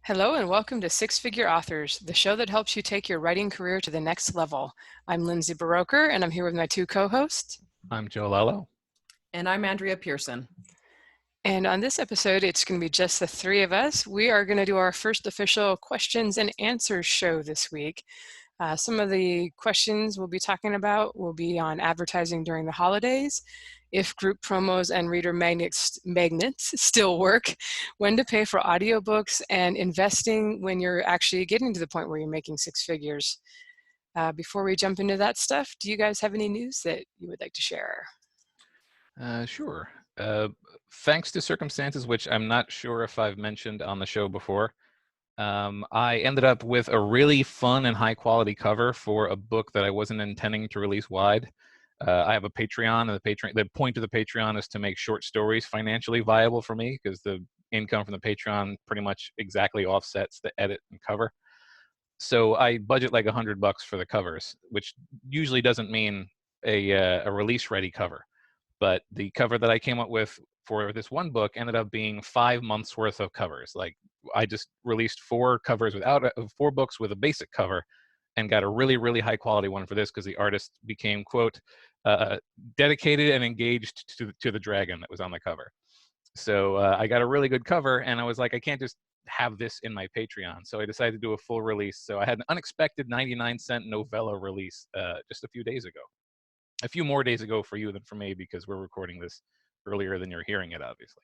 Hello and welcome to Six Figure Authors, the show that helps you take your writing career to the next level. I'm Lindsay Baroker and I'm here with my two co-hosts. I'm Joe Lello. And I'm Andrea Pearson. And on this episode, it's going to be just the three of us. We are going to do our first official questions and answers show this week. Some of the questions we'll be talking about will be on advertising during the holidays, if group promos and reader magnets still work, when to pay for audiobooks, and investing when you're actually getting to the point where you're making six figures. Before we jump into that stuff, do you guys have any news that you would like to share? Sure. Thanks to circumstances which I'm not sure if I've mentioned on the show before, I ended up with a really fun and high quality cover for a book that I wasn't intending to release wide. I have a Patreon, and the point of the Patreon is to make short stories financially viable for me, because the income from the Patreon pretty much exactly offsets the edit and cover. So I budget like $100 for the covers, which usually doesn't mean a release ready cover. But the cover that I came up with for this one book ended up being 5 months worth of covers. Like, I just released four books with a basic cover, and got a really, really high quality one for this, because the artist became, quote, dedicated and engaged to the dragon that was on the cover. So I got a really good cover, and I was like, I can't just have this in my Patreon. So I decided to do a full release. So I had an unexpected 99-cent novella release just a few days ago. A few more days ago for you than for me, because we're recording this earlier than you're hearing it, obviously.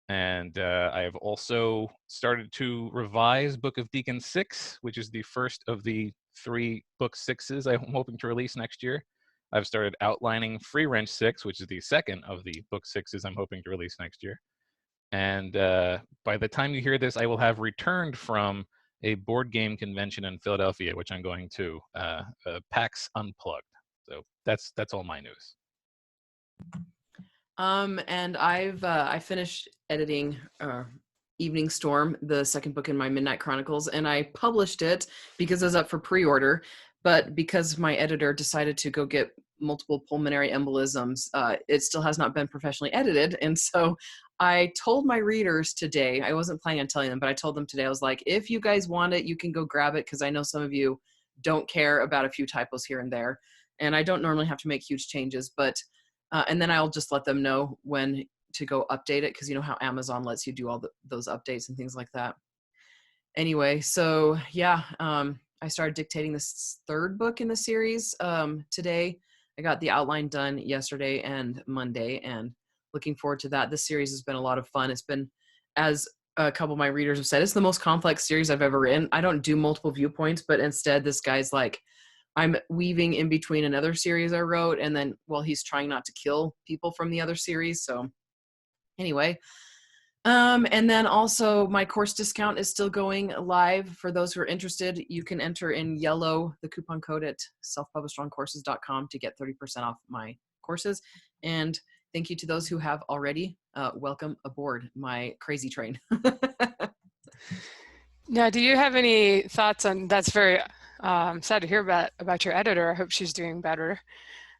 And I have also started to revise Book of Deacon 6, which is the first of the 3 book 6s I'm hoping to release next year. I've started outlining Free Range 6, which is the second of the book 6s I'm hoping to release next year. And by the time you hear this, I will have returned from a board game convention in Philadelphia, which I'm going to, PAX Unplugged. So that's all my news. And I finished editing Evening Storm, the second book in my Midnight Chronicles, and I published it because it was up for pre-order. But because my editor decided to go get multiple pulmonary embolisms, it still has not been professionally edited. And so I told my readers today, I wasn't planning on telling them, but I told them today, I was like, if you guys want it, you can go grab it, because I know some of you don't care about a few typos here and there. And I don't normally have to make huge changes, but and then I'll just let them know when to go update it, because you know how Amazon lets you do all those updates and things like that. Anyway, so yeah, I started dictating this third book in the series today. I got the outline done yesterday and Monday, and looking forward to that. This series has been a lot of fun. It's been, as a couple of my readers have said, it's the most complex series I've ever written. I don't do multiple viewpoints, but instead this guy's like, I'm weaving in between another series I wrote, and then, well, he's trying not to kill people from the other series. So anyway, and then also my course discount is still going live. For those who are interested, you can enter in yellow, the coupon code at selfpublishedoncourses.com to get 30% off my courses. And thank you to those who have already. Welcome aboard my crazy train. Now, do you have any thoughts on, that's very sad to hear about your editor. I hope she's doing better.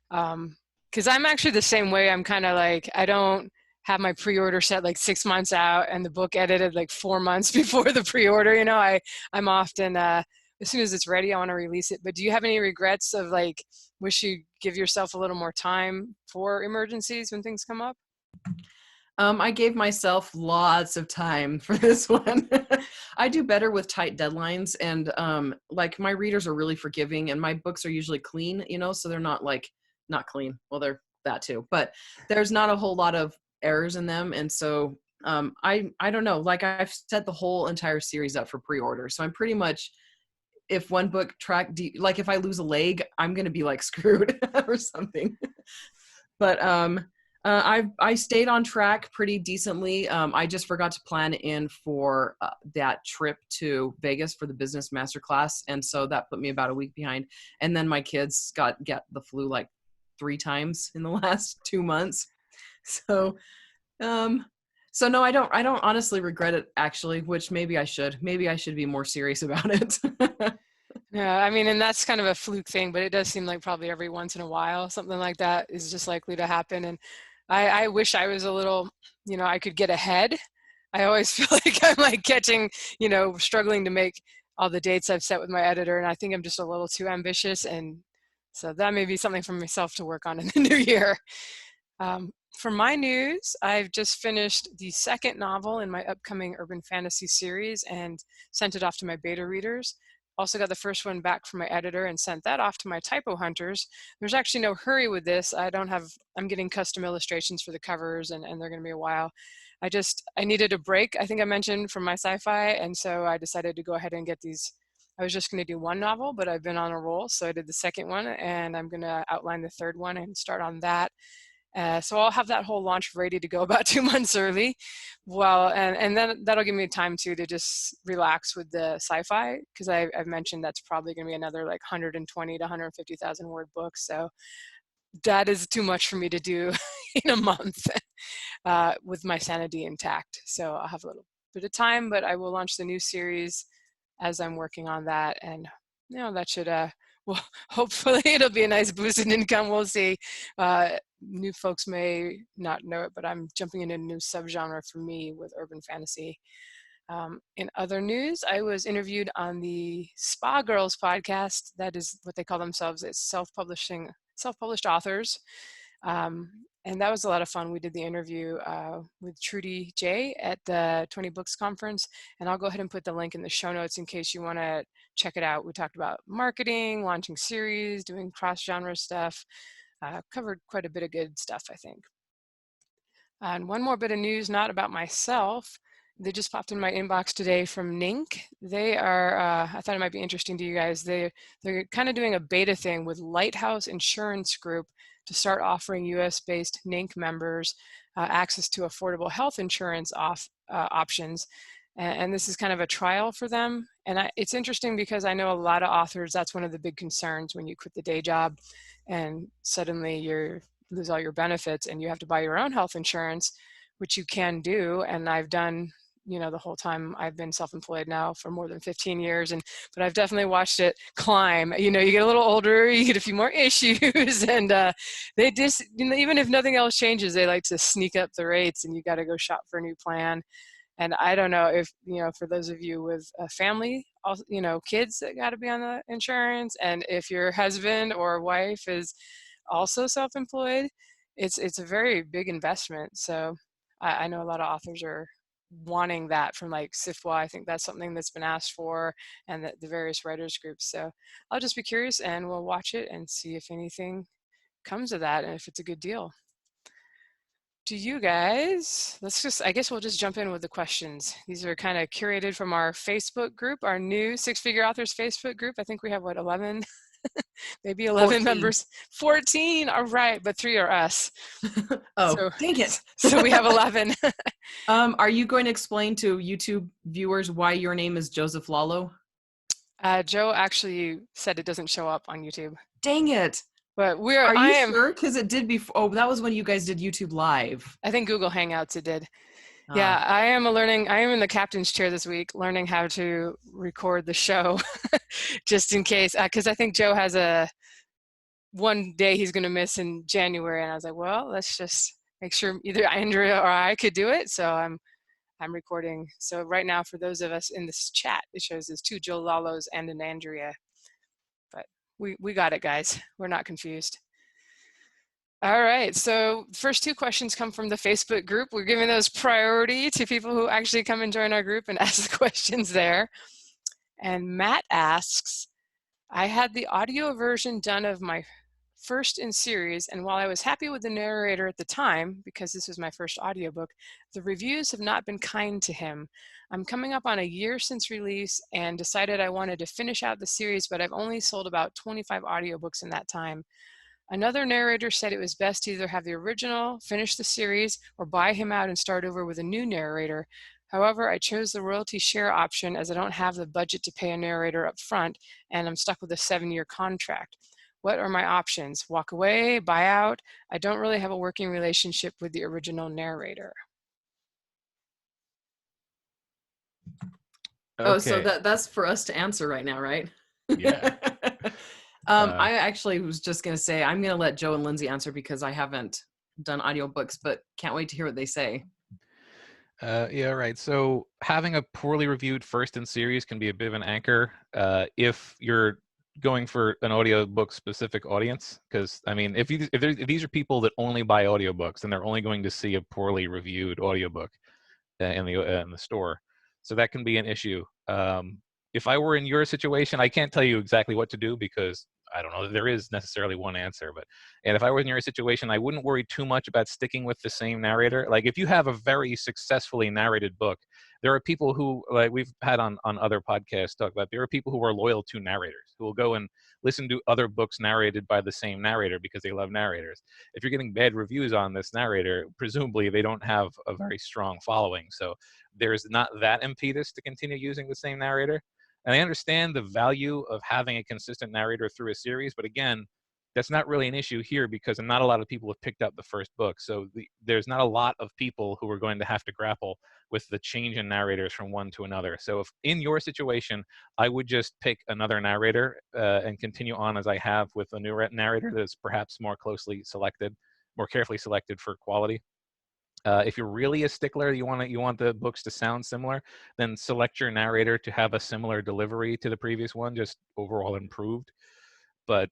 Because I'm actually the same way. I'm kind of like, I don't have my pre-order set like 6 months out and the book edited like 4 months before the pre-order. You know, I'm often, as soon as it's ready, I want to release it. But do you have any regrets of like, wish you give yourself a little more time for emergencies when things come up? I gave myself lots of time for this one. I do better with tight deadlines, and like my readers are really forgiving, and my books are usually clean, you know, so they're not like, not clean. Well, they're that too, but there's not a whole lot of errors in them. And so I don't know, like I've set the whole entire series up for pre-order. So I'm pretty much, if one book like if I lose a leg, I'm going to be like screwed or something. But I stayed on track pretty decently. I just forgot to plan in for that trip to Vegas for the business masterclass, and so that put me about a week behind. And then my kids get the flu like 3 times in the last 2 months. So, so no, I don't honestly regret it, actually. Which maybe I should. Maybe I should be more serious about it. Yeah, I mean, and that's kind of a fluke thing, but it does seem like probably every once in a while something like that is just likely to happen. And I wish I was a little, you know, I could get ahead I always feel like I'm like catching, struggling to make all the dates I've set with my editor, and I think I'm just a little too ambitious, and so that may be something for myself to work on in the new year. For my news, I've just finished the second novel in my upcoming urban fantasy series and sent it off to my beta readers. Also got the first one back from my editor and sent that off to my typo hunters. There's actually no hurry with this. I'm getting custom illustrations for the covers, and they're going to be a while. I needed a break, I think I mentioned, from my sci-fi, and so I decided to go ahead and get these. I was just going to do one novel, but I've been on a roll, so I did the second one, and I'm going to outline the third one and start on that. So I'll have that whole launch ready to go about 2 months early. Well, and then that'll give me time to just relax with the sci-fi, because I've mentioned that's probably going to be another like 120 to 150,000 word book. So that is too much for me to do in a month with my sanity intact. So I'll have a little bit of time, but I will launch the new series as I'm working on that. And that should, well, hopefully it'll be a nice boost in income. We'll see. New folks may not know it, but I'm jumping into a new subgenre for me with urban fantasy. In other news, I was interviewed on the Spa Girls podcast. That is what they call themselves. It's self-published authors. And that was a lot of fun. We did the interview with Trudy J at the 20 Books Conference, and I'll go ahead and put the link in the show notes in case you want to check it out. We talked about marketing, launching series, doing cross-genre stuff, covered quite a bit of good stuff, I think. And one more bit of news, not about myself. They just popped in my inbox today from Nink. They are, I thought it might be interesting to you guys. They're kind of doing a beta thing with Lighthouse Insurance Group to start offering US-based Nink members access to affordable health insurance options. And this is kind of a trial for them. And it's interesting because I know a lot of authors, that's one of the big concerns when you quit the day job and suddenly you lose all your benefits and you have to buy your own health insurance, which you can do. And I've done, the whole time I've been self-employed now for more than 15 years. But I've definitely watched it climb. You get a little older, you get a few more issues, and they just, even if nothing else changes, they like to sneak up the rates and you got to go shop for a new plan. And I don't know if, for those of you with a family, kids that got to be on the insurance, and if your husband or wife is also self-employed, it's a very big investment. So I know a lot of authors are wanting that from like SIFWA. I think that's something that's been asked for, and the various writers groups. So I'll just be curious and we'll watch it and see if anything comes of that and if it's a good deal. Do you guys, I guess we'll just jump in with the questions. These are kind of curated from our Facebook group, our new Six Figure Authors Facebook group. I think we have 11? Maybe 11 14. members. 14, all right, but 3 are us. Dang it. So we have 11. Are you going to explain to YouTube viewers why your name is Joseph Lalo? Joe actually said it doesn't show up on YouTube. Dang it. But Are you sure? Because it did before. Oh, that was when you guys did YouTube Live. I think Google Hangouts it did. Yeah, I am in the captain's chair this week, learning how to record the show, just in case, because I think Joe has one day he's going to miss in January, and I was like, well, let's just make sure either Andrea or I could do it. So I'm recording. So right now, for those of us in this chat, it shows there's 2 Joe Lalos and an Andrea, but we got it, guys. We're not confused. All right, so first 2 questions come from the Facebook group. We're giving those priority to people who actually come and join our group and ask the questions there. And Matt asks, I had the audio version done of my first in series, and while I was happy with the narrator at the time, because this was my first audiobook, the reviews have not been kind to him. I'm coming up on a year since release and decided I wanted to finish out the series, but I've only sold about 25 audiobooks in that time. Another narrator said it was best to either have the original, finish the series, or buy him out and start over with a new narrator. However, I chose the royalty share option as I don't have the budget to pay a narrator up front, and I'm stuck with a 7-year contract. What are my options? Walk away, buy out? I don't really have a working relationship with the original narrator. Okay. Oh, so that's for us to answer right now, right? Yeah. I actually was just going to say, I'm going to let Joe and Lindsay answer because I haven't done audiobooks, but can't wait to hear what they say. Yeah, right. So having a poorly reviewed first in series can be a bit of an anchor if you're going for an audiobook specific audience. Because I mean, if these are people that only buy audiobooks, then they're only going to see a poorly reviewed audiobook in the store. So that can be an issue. If I were in your situation, I can't tell you exactly what to do because I don't know that there is necessarily one answer. And if I were in your situation, I wouldn't worry too much about sticking with the same narrator. Like if you have a very successfully narrated book, there are people who, like we've had on other podcasts talk about, there are people who are loyal to narrators who will go and listen to other books narrated by the same narrator because they love narrators. If you're getting bad reviews on this narrator, presumably they don't have a very strong following. So there's not that impetus to continue using the same narrator. And I understand the value of having a consistent narrator through a series, but again, that's not really an issue here because not a lot of people have picked up the first book. So there's not a lot of people who are going to have to grapple with the change in narrators from one to another. So if in your situation, I would just pick another narrator and continue on as I have with a new narrator that's perhaps more closely selected, more carefully selected for quality. If you're really a stickler, you want the books to sound similar, then select your narrator to have a similar delivery to the previous one, just overall improved. But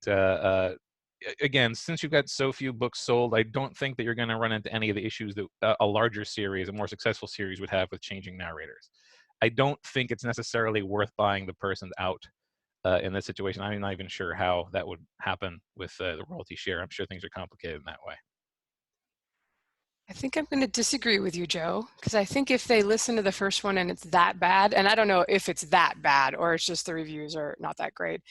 again, since you've got so few books sold, I don't think that you're going to run into any of the issues that a larger series, a more successful series, would have with changing narrators. I don't think it's necessarily worth buying the person out in this situation. I'm not even sure how that would happen with the royalty share. I'm sure things are complicated in that way. I think I'm going to disagree with you, Joe, because I think if they listen to the first one and it's that bad, and I don't know if it's that bad or it's just the reviews are not that great,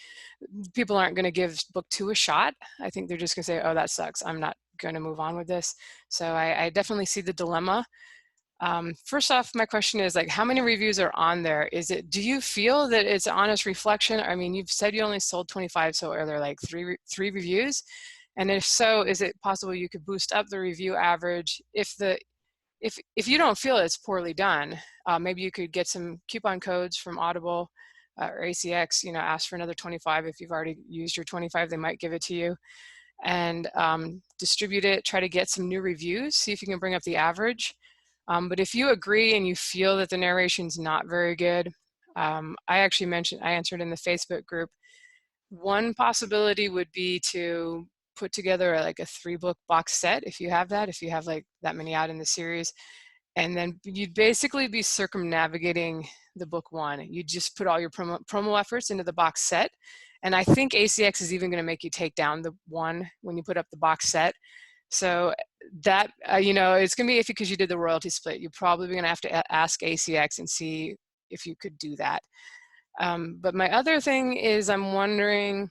people aren't going to give book 2 a shot. I think they're just going to say, oh, that sucks. I'm not going to move on with this. So I definitely see the dilemma. First off, my question is like, how many reviews are on there? Do you feel that it's an honest reflection? I mean, you've said you only sold 25, so are there like three reviews? And if so, is it possible you could boost up the review average? If you don't feel it's poorly done, maybe you could get some coupon codes from Audible or ACX, ask for another 25. If you've already used your 25, they might give it to you. And distribute it, try to get some new reviews, see if you can bring up the average. But if you agree and you feel that the narration's not very good, I answered in the Facebook group, one possibility would be to put together like a 3-book box set if you have like that many out in the series. And then you'd basically be circumnavigating the book 1. You just put all your promo efforts into the box set. And I think ACX is even going to make you take down the 1 when you put up the box set. So that, it's going to be iffy because you did the royalty split. You're probably going to have to ask ACX and see if you could do that. But my other thing is I'm wondering,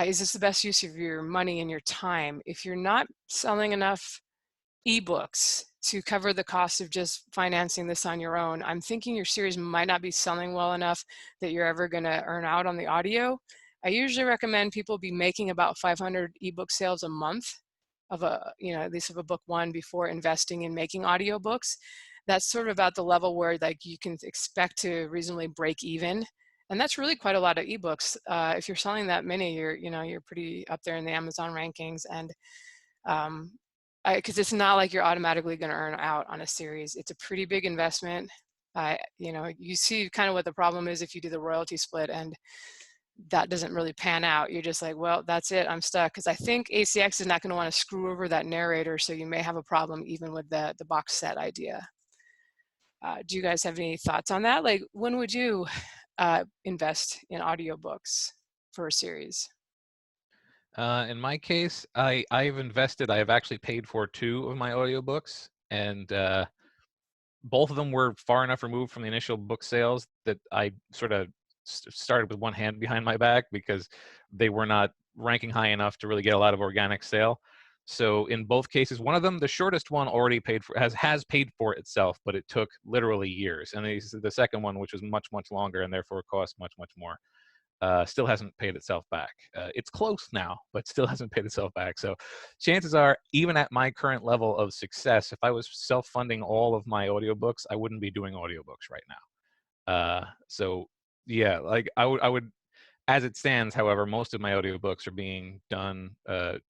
is this the best use of your money and your time? If you're not selling enough ebooks to cover the cost of just financing this on your own, I'm thinking your series might not be selling well enough that you're ever going to earn out on the audio. I usually recommend people be making about 500 ebook sales a month of at least of a book 1 before investing in making audiobooks. That's sort of about the level where like you can expect to reasonably break even. And that's really quite a lot of ebooks. If you're selling that many, you're pretty up there in the Amazon rankings. And because it's not like you're automatically going to earn out on a series. It's a pretty big investment. You see kind of what the problem is if you do the royalty split and that doesn't really pan out. You're just like, well, that's it, I'm stuck. Because I think ACX is not going to want to screw over that narrator, so you may have a problem even with the box set idea. Do you guys have any thoughts on that? Like, when would you invest in audiobooks for a series? In my case, I've invested. I have actually paid for 2 of my audiobooks, and both of them were far enough removed from the initial book sales that I sort of started with one hand behind my back because they were not ranking high enough to really get a lot of organic sale. So in both cases, one of them, the shortest one, already paid for has paid for itself, but it took literally years. And the second one, which was much longer and therefore cost much more, still hasn't paid itself back. It's close now, but still hasn't paid itself back. So chances are, even at my current level of success, if I was self-funding all of my audiobooks, I wouldn't be doing audiobooks right now. So yeah, like I would, as it stands, however, most of my audiobooks are being done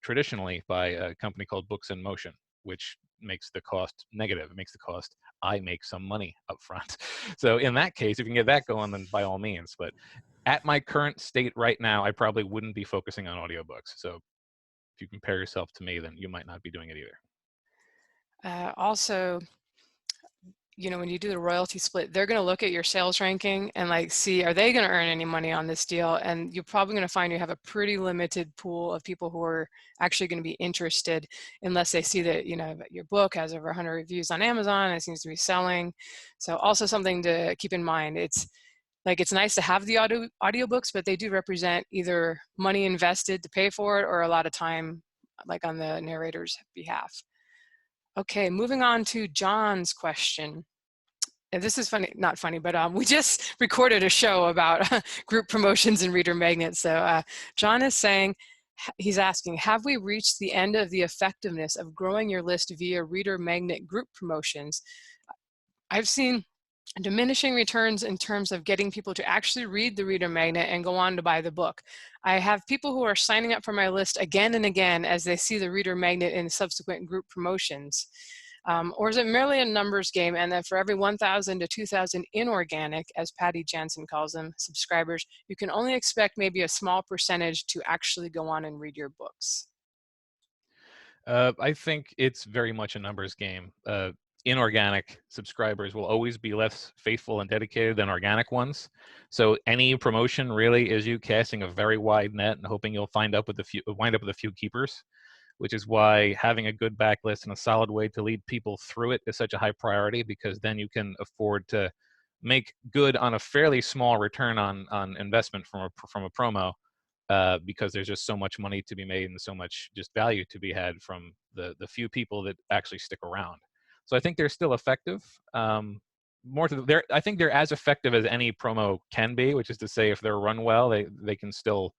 traditionally by a company called Books in Motion, which makes the cost negative. It makes the cost I make some money up front. So in that case, if you can get that going, then by all means. But at my current state right now, I probably wouldn't be focusing on audiobooks. So if you compare yourself to me, then you might not be doing it either. Also, when you do the royalty split, they're going to look at your sales ranking and like see, are they going to earn any money on this deal? And you're probably going to find you have a pretty limited pool of people who are actually going to be interested, unless they see that, your book has over 100 reviews on Amazon and it seems to be selling. So also something to keep in mind. It's nice to have the audiobooks, but they do represent either money invested to pay for it or a lot of time, like on the narrator's behalf. Okay, moving on to John's question. And this is funny, not funny, but we just recorded a show about group promotions and reader magnets. So John is saying, he's asking, have we reached the end of the effectiveness of growing your list via reader magnet group promotions? I've seen diminishing returns in terms of getting people to actually read the reader magnet and go on to buy the book. I have people who are signing up for my list again and again as they see the reader magnet in subsequent group promotions. Or is it merely a numbers game, and then for every 1,000 to 2,000 inorganic, as Patty Jansen calls them, subscribers, you can only expect maybe a small percentage to actually go on and read your books? I think it's very much a numbers game. Inorganic subscribers will always be less faithful and dedicated than organic ones. So any promotion really is you casting a very wide net and hoping you'll wind up with a few keepers, which is why having a good backlist and a solid way to lead people through it is such a high priority, because then you can afford to make good on a fairly small return on investment from a promo. Because there's just so much money to be made and so much just value to be had from the few people that actually stick around. So I think they're still effective. I think they're as effective as any promo can be, which is to say, if they're run well, they can still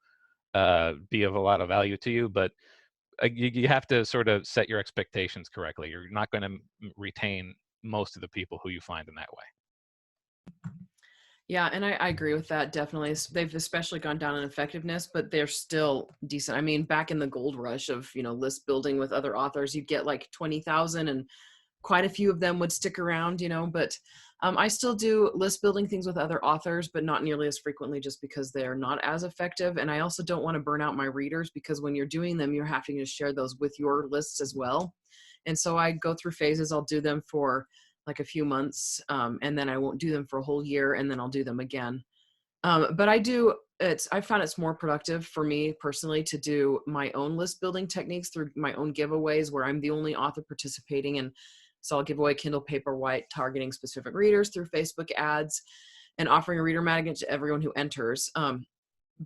be of a lot of value to you. But you have to sort of set your expectations correctly. You're not going to retain most of the people who you find in that way. Yeah, and I agree with that, definitely. They've especially gone down in effectiveness, but they're still decent. I mean, back in the gold rush of, list building with other authors, you'd get like 20,000 and quite a few of them would stick around, but I still do list building things with other authors, but not nearly as frequently, just because they're not as effective. And I also don't want to burn out my readers, because when you're doing them, you're having to share those with your lists as well. And so I go through phases. I'll do them for like a few months, and then I won't do them for a whole year, and then I'll do them again. But I found it's more productive for me personally to do my own list building techniques through my own giveaways, where I'm the only author participating. And so I'll give away Kindle Paperwhite, targeting specific readers through Facebook ads and offering a reader magnet to everyone who enters.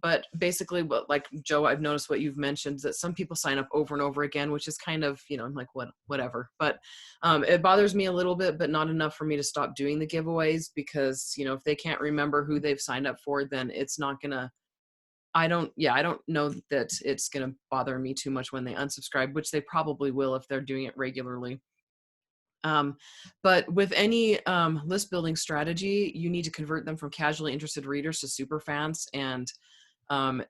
But basically, like Joe, I've noticed what you've mentioned, that some people sign up over and over again, which is kind of, I'm like, whatever. But it bothers me a little bit, but not enough for me to stop doing the giveaways, because, if they can't remember who they've signed up for, then it's not going to, I don't know that it's going to bother me too much when they unsubscribe, which they probably will if they're doing it regularly. But with any list building strategy, you need to convert them from casually interested readers to super fans. And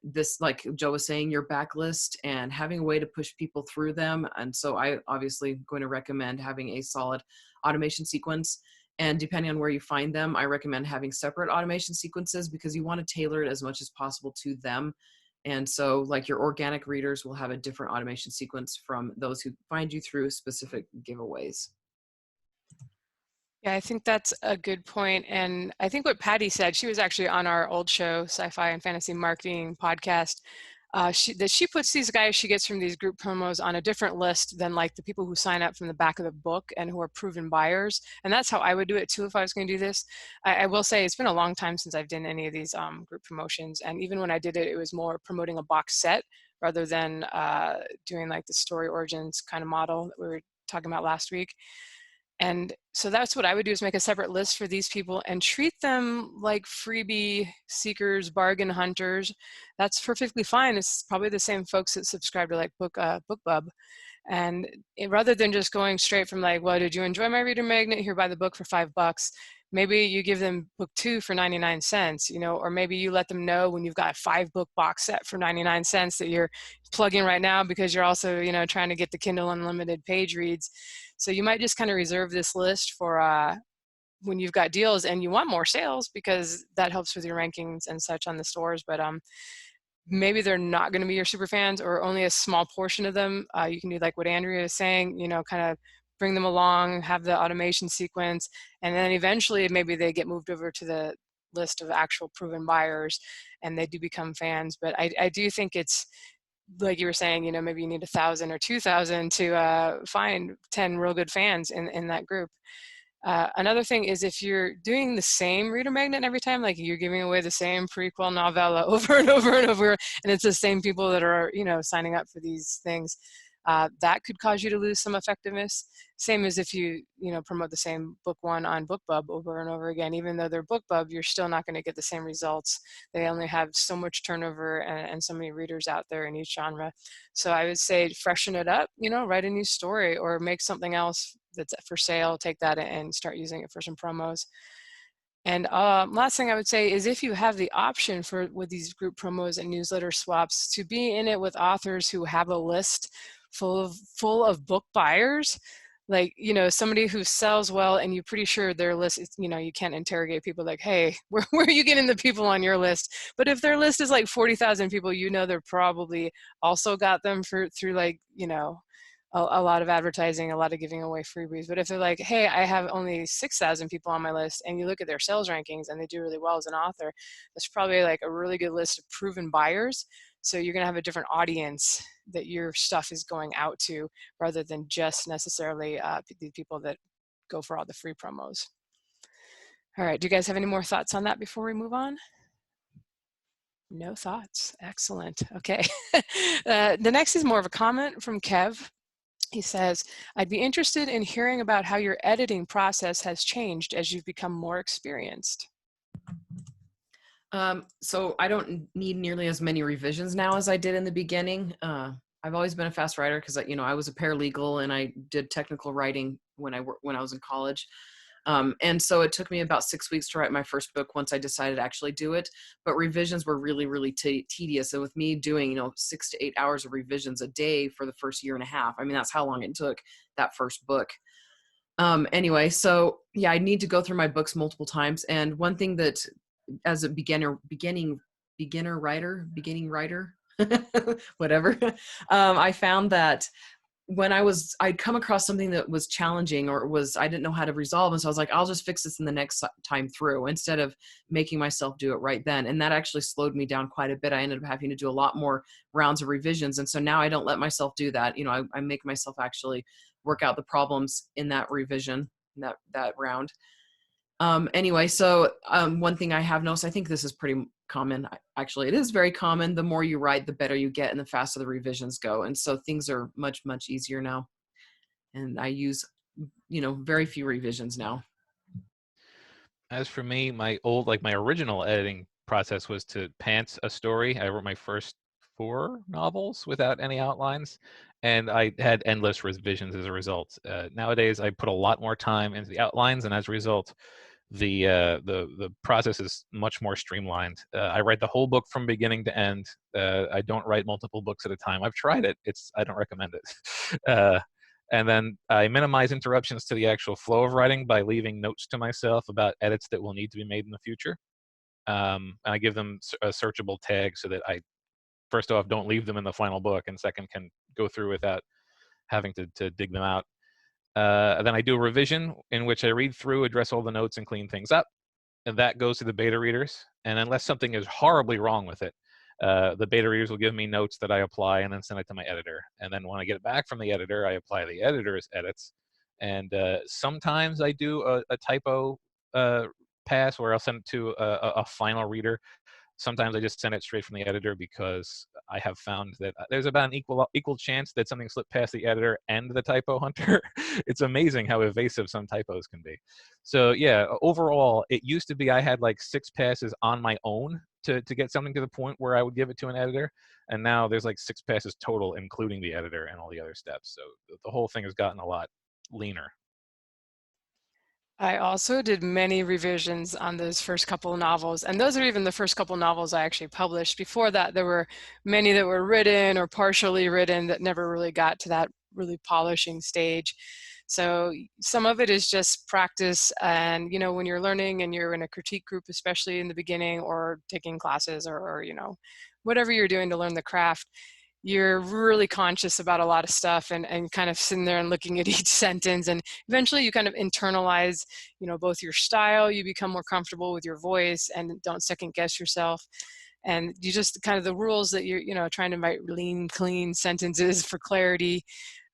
this, like Joe was saying, your backlist and having a way to push people through them. And so I obviously going to recommend having a solid automation sequence. And depending on where you find them, I recommend having separate automation sequences, because you want to tailor it as much as possible to them. And so like your organic readers will have a different automation sequence from those who find you through specific giveaways. Yeah, I think that's a good point. And I think what Patty said, she was actually on our old show, Sci-Fi and Fantasy Marketing Podcast, that she puts these guys she gets from these group promos on a different list than like the people who sign up from the back of the book and who are proven buyers. And that's how I would do it too if I was going to do this. I will say it's been a long time since I've done any of these group promotions. And even when I did it, it was more promoting a box set rather than doing like the story origins kind of model that we were talking about last week. And so that's what I would do, is make a separate list for these people and treat them like freebie seekers, bargain hunters. That's perfectly fine. It's probably the same folks that subscribe to like BookBub. And rather than just going straight from like, well, did you enjoy my reader magnet? Here, buy the book for $5. maybe you give them book 2 for 99 cents, or maybe you let them know when you've got a 5-book box set for 99 cents that you're plugging right now because you're also, trying to get the Kindle Unlimited page reads. So you might just kind of reserve this list for when you've got deals and you want more sales, because that helps with your rankings and such on the stores. But maybe they're not going to be your super fans, or only a small portion of them. You can do like what Andrea is saying, kind of bring them along, have the automation sequence, and then eventually maybe they get moved over to the list of actual proven buyers and they do become fans. But I do think it's like you were saying, maybe you need 1,000 or 2,000 to find 10 real good fans in that group. Another thing is, if you're doing the same reader magnet every time, like you're giving away the same prequel novella over and over and over, and it's the same people that are, signing up for these things, that could cause you to lose some effectiveness. Same as if you, promote the same book one on BookBub over and over again. Even though they're BookBub, you're still not going to get the same results. They only have so much turnover and so many readers out there in each genre. So I would say freshen it up, write a new story or make something else that's for sale, take that and start using it for some promos. And last thing I would say is, if you have the option for with these group promos and newsletter swaps to be in it with authors who have a list full of book buyers, like, somebody who sells well and you're pretty sure their list is, you can't interrogate people like, hey, where are you getting the people on your list? But if their list is like 40,000 people, they're probably also got them through like, a lot of advertising, a lot of giving away freebies. But if they're like, hey, I have only 6,000 people on my list, and you look at their sales rankings and they do really well as an author, that's probably like a really good list of proven buyers. So you're going to have a different audience that your stuff is going out to, rather than just necessarily the people that go for all the free promos. All right, do you guys have any more thoughts on that before we move on? No thoughts. Excellent. Okay. The next is more of a comment from Kev. He says, I'd be interested in hearing about how your editing process has changed as you've become more experienced. So I don't need nearly as many revisions now as I did in the beginning. I've always been a fast writer because I was a paralegal and I did technical writing when I was in college. And so it took me about 6 weeks to write my first book once I decided to actually do it. But revisions were really, really tedious. And with me doing, 6 to 8 hours of revisions a day for the first year and a half, I mean, that's how long it took that first book. Anyway, so yeah, I need to go through my books multiple times. And one thing that, as a beginning writer, whatever, I found that when I'd come across something that was challenging or I didn't know how to resolve. And so I was like, I'll just fix this in the next time through, instead of making myself do it right then. And that actually slowed me down quite a bit. I ended up having to do a lot more rounds of revisions. And so now I don't let myself do that. I make myself actually work out the problems in that revision, that round. Anyway, so one thing I have noticed, I think this is pretty common. Actually, it is very common. The more you write, the better you get and the faster the revisions go. And so things are much, much easier now. And I use, very few revisions now. As for me, my original editing process was to pants a story. I wrote my first 4 novels without any outlines, and I had endless revisions as a result. Nowadays, I put a lot more time into the outlines, and as a result, the process is much more streamlined. I write the whole book from beginning to end. I don't write multiple books at a time. I've tried it. I don't recommend it. And then I minimize interruptions to the actual flow of writing by leaving notes to myself about edits that will need to be made in the future. And I give them a searchable tag so that I, first off, don't leave them in the final book, and second, can go through without having to dig them out. Then I do a revision in which I read through, address all the notes, and clean things up. And that goes to the beta readers. And unless something is horribly wrong with it, the beta readers will give me notes that I apply and then send it to my editor. And then when I get it back from the editor, I apply the editor's edits. And sometimes I do a typo pass where I'll send it to a final reader. Sometimes I just send it straight from the editor, because I have found that there's about an equal chance that something slipped past the editor and the typo hunter. It's amazing how evasive some typos can be. So yeah, overall, it used to be I had like 6 passes on my own to get something to the point where I would give it to an editor. And now there's like 6 passes total, including the editor and all the other steps. So the whole thing has gotten a lot leaner. I also did many revisions on those first couple of novels, and those are even the first couple novels I actually published. Before that, there were many that were written or partially written that never really got to that really polishing stage. So some of it is just practice, and when you're learning and you're in a critique group, especially in the beginning, or taking classes, or whatever you're doing to learn the craft, you're really conscious about a lot of stuff, and kind of sitting there and looking at each sentence, and eventually you kind of internalize both your style. You become more comfortable with your voice and don't second guess yourself, and you just kind of the rules that you're trying to write lean, clean sentences for clarity.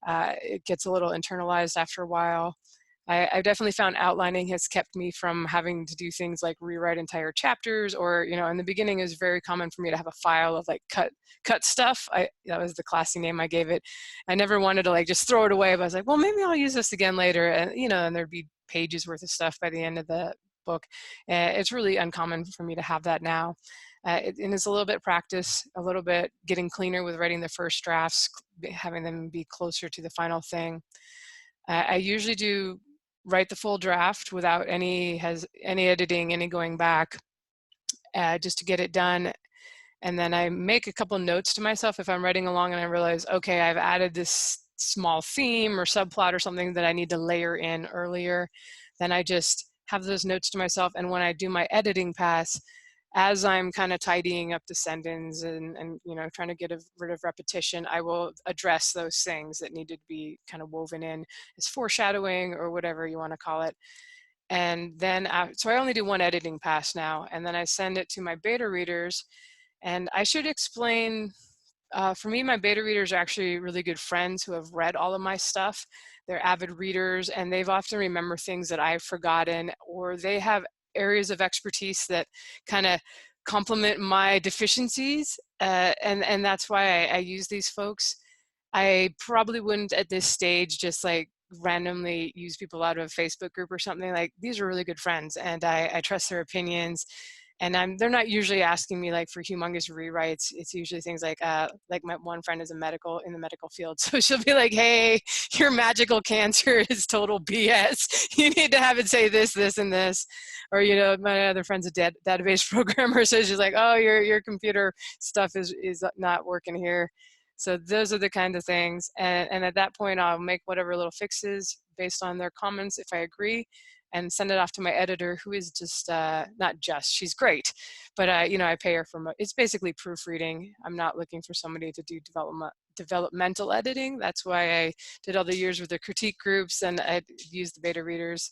It gets a little internalized after a while. I've definitely found outlining has kept me from having to do things like rewrite entire chapters, or in the beginning it was very common for me to have a file of like cut stuff. That was the classy name I gave it. I never wanted to like just throw it away, but I was like, well, maybe I'll use this again later, and and there'd be pages worth of stuff by the end of the book. It's really uncommon for me to have that now. And it's a little bit practice, a little bit getting cleaner with writing the first drafts, having them be closer to the final thing. I usually do write the full draft without any editing, any going back, just to get it done. And then I make a couple notes to myself if I'm writing along and I realize, okay, I've added this small theme or subplot or something that I need to layer in earlier. Then I just have those notes to myself. And when I do my editing pass, as I'm kind of tidying up the sentence and trying to get rid of repetition, I will address those things that needed to be kind of woven in as foreshadowing or whatever you want to call it. And then, so I only do one editing pass now, and then I send it to my beta readers. And I should explain, for me, my beta readers are actually really good friends who have read all of my stuff. They're avid readers, and they've often remember things that I've forgotten, or they have areas of expertise that kind of complement my deficiencies. And that's why I use these folks. I probably wouldn't at this stage just like randomly use people out of a Facebook group or something. Like, these are really good friends, and I trust their opinions. And they're not usually asking me like for humongous rewrites. It's usually things like my one friend is in the medical field. So she'll be like, hey, your magical cancer is total BS. You need to have it say this, this, and this. Or, my other friend's a database programmer. So she's like, oh, your computer stuff is not working here. So those are the kind of things. And at that point, I'll make whatever little fixes based on their comments if I agree, and send it off to my editor, who is just, not just, she's great, but I pay her for, it's basically proofreading. I'm not looking for somebody to do developmental editing. That's why I did all the years with the critique groups, and I used the beta readers.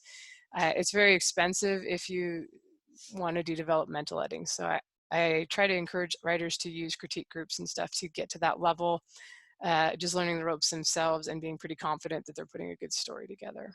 It's very expensive if you want to do developmental editing. So I try to encourage writers to use critique groups and stuff to get to that level, just learning the ropes themselves and being pretty confident that they're putting a good story together.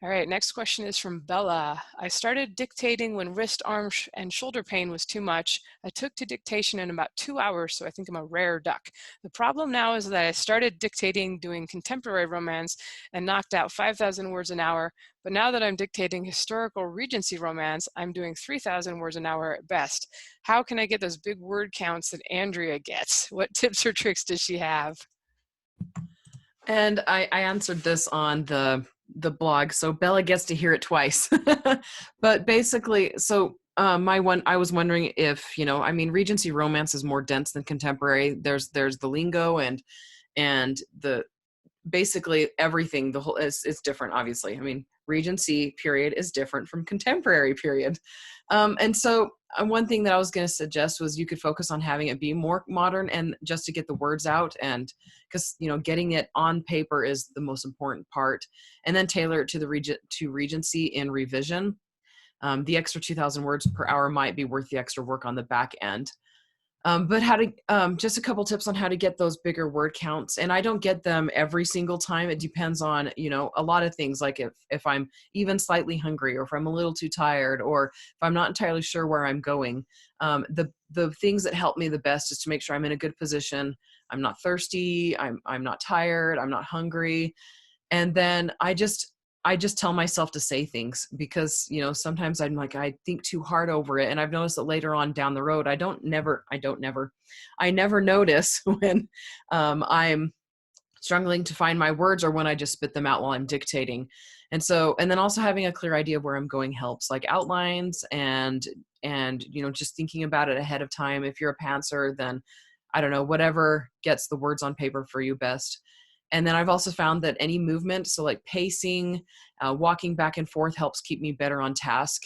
All right, next question is from Bella. I started dictating when wrist, arm, and shoulder pain was too much. I took to dictation in about 2 hours, so I think I'm a rare duck. The problem now is that I started dictating doing contemporary romance and knocked out 5,000 words an hour, but now that I'm dictating historical Regency romance, I'm doing 3,000 words an hour at best. How can I get those big word counts that Andrea gets? What tips or tricks does she have? And I answered this on the blog, so Bella gets to hear it twice. But basically, so I was wondering if, Regency romance is more dense than contemporary. There's the lingo and the basically everything, the whole is different, obviously. Regency period is different from contemporary period. And so one thing that I was going to suggest was you could focus on having it be more modern, and just to get the words out, and because getting it on paper is the most important part, and then tailor it to the Regency in revision. The extra 2,000 words per hour might be worth the extra work on the back end. But how to, just a couple tips on how to get those bigger word counts. And I don't get them every single time. It depends on, a lot of things, like if I'm even slightly hungry, or if I'm a little too tired, or if I'm not entirely sure where I'm going. The things that help me the best is to make sure I'm in a good position. I'm not thirsty. I'm not tired. I'm not hungry. And then I just tell myself to say things, because, sometimes I'm like, I think too hard over it. And I've noticed that later on down the road, I never notice when I'm struggling to find my words, or when I just spit them out while I'm dictating. And so, and then also having a clear idea of where I'm going helps, like outlines and, just thinking about it ahead of time. If you're a pantser, then I don't know, whatever gets the words on paper for you best. And then I've also found that any movement, so like pacing, walking back and forth, helps keep me better on task.